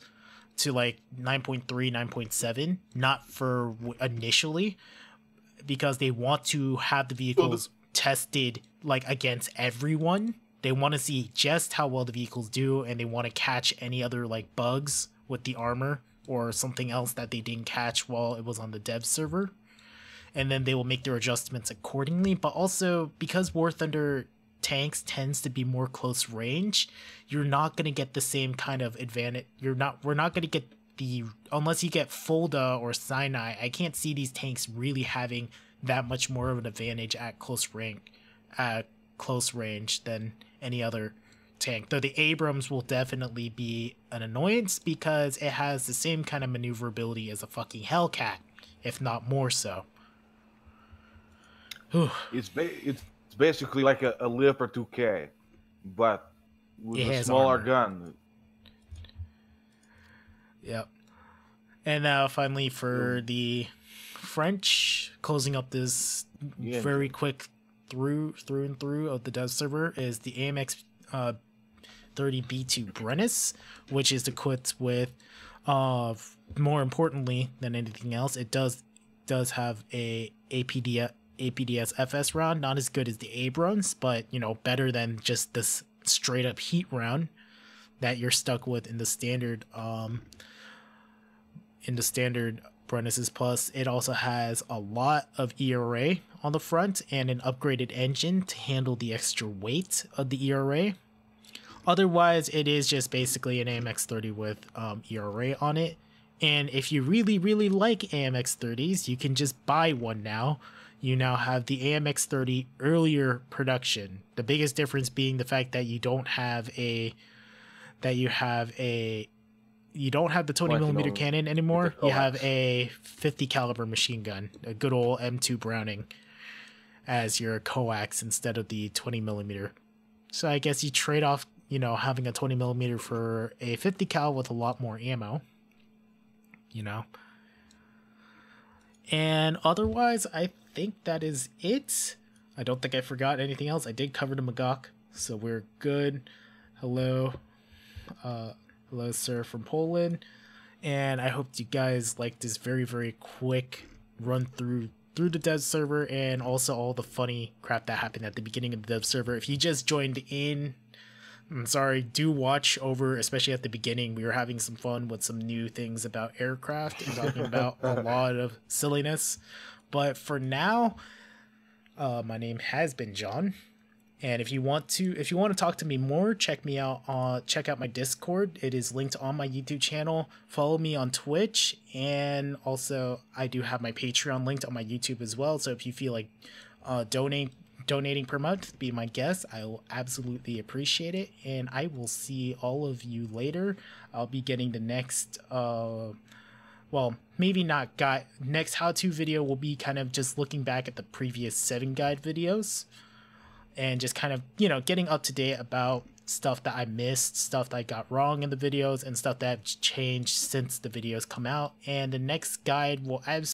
to like 9.3, 9.7, not for initially, because they want to have the vehicles tested like against everyone. They want to see just how well the vehicles do, and they want to catch any other like bugs with the armor or something else that they didn't catch while it was on the dev server. And then they will make their adjustments accordingly. But also, because War Thunder tanks tends to be more close range, you're not going to get the same kind of advantage. We're not going to get unless you get Fulda or Sinai, I can't see these tanks really having that much more of an advantage at close range than any other tank. Though the Abrams will definitely be an annoyance because it has the same kind of maneuverability as a fucking Hellcat, if not more so. It's basically like a Leopard 2K, but with a smaller gun. Yep. And now finally for the French, closing up this very quick through of the dev server is the AMX 30B2 Brennus, which is equipped with more importantly than anything else, it does have a APDS FS round, not as good as the Abrams, but you know, better than just this straight up heat round that you're stuck with in the standard Brennus's. Plus it also has a lot of ERA on the front and an upgraded engine to handle the extra weight of the ERA. Otherwise it is just basically an AMX-30 with ERA on it. And if you really like AMX-30s, you can just buy one now. You now have the AMX-30 earlier production. The biggest difference being the fact that you don't have the 20mm cannon anymore. You have a 50 caliber machine gun, a good old M2 Browning as your coax instead of the 20mm. So I guess you trade off, you know, having a 20mm for a 50 cal with a lot more ammo, you know. And otherwise, I think that is it. I don't think I forgot anything else. I did cover the Magok, so we're good. Hello, sir from Poland. And I hope you guys like this very quick run through the dev server and also all the funny crap that happened at the beginning of the dev server. If you just joined in, I'm sorry, do watch over, especially at the beginning. We were having some fun with some new things about aircraft and talking about a lot of silliness. But for now, my name has been John. And if you want to talk to me more, check out my Discord. It is linked on my YouTube channel. Follow me on Twitch, and also I do have my Patreon linked on my YouTube as well. So if you feel like donating per month, be my guest. I will absolutely appreciate it, and I will see all of you later. I'll be getting the next well, maybe not guide. Next how-to video will be kind of just looking back at the previous 7 guide videos and just kind of, you know, getting up to date about stuff that I missed, stuff that I got wrong in the videos, and stuff that have changed since the videos come out. And the next guide will absolutely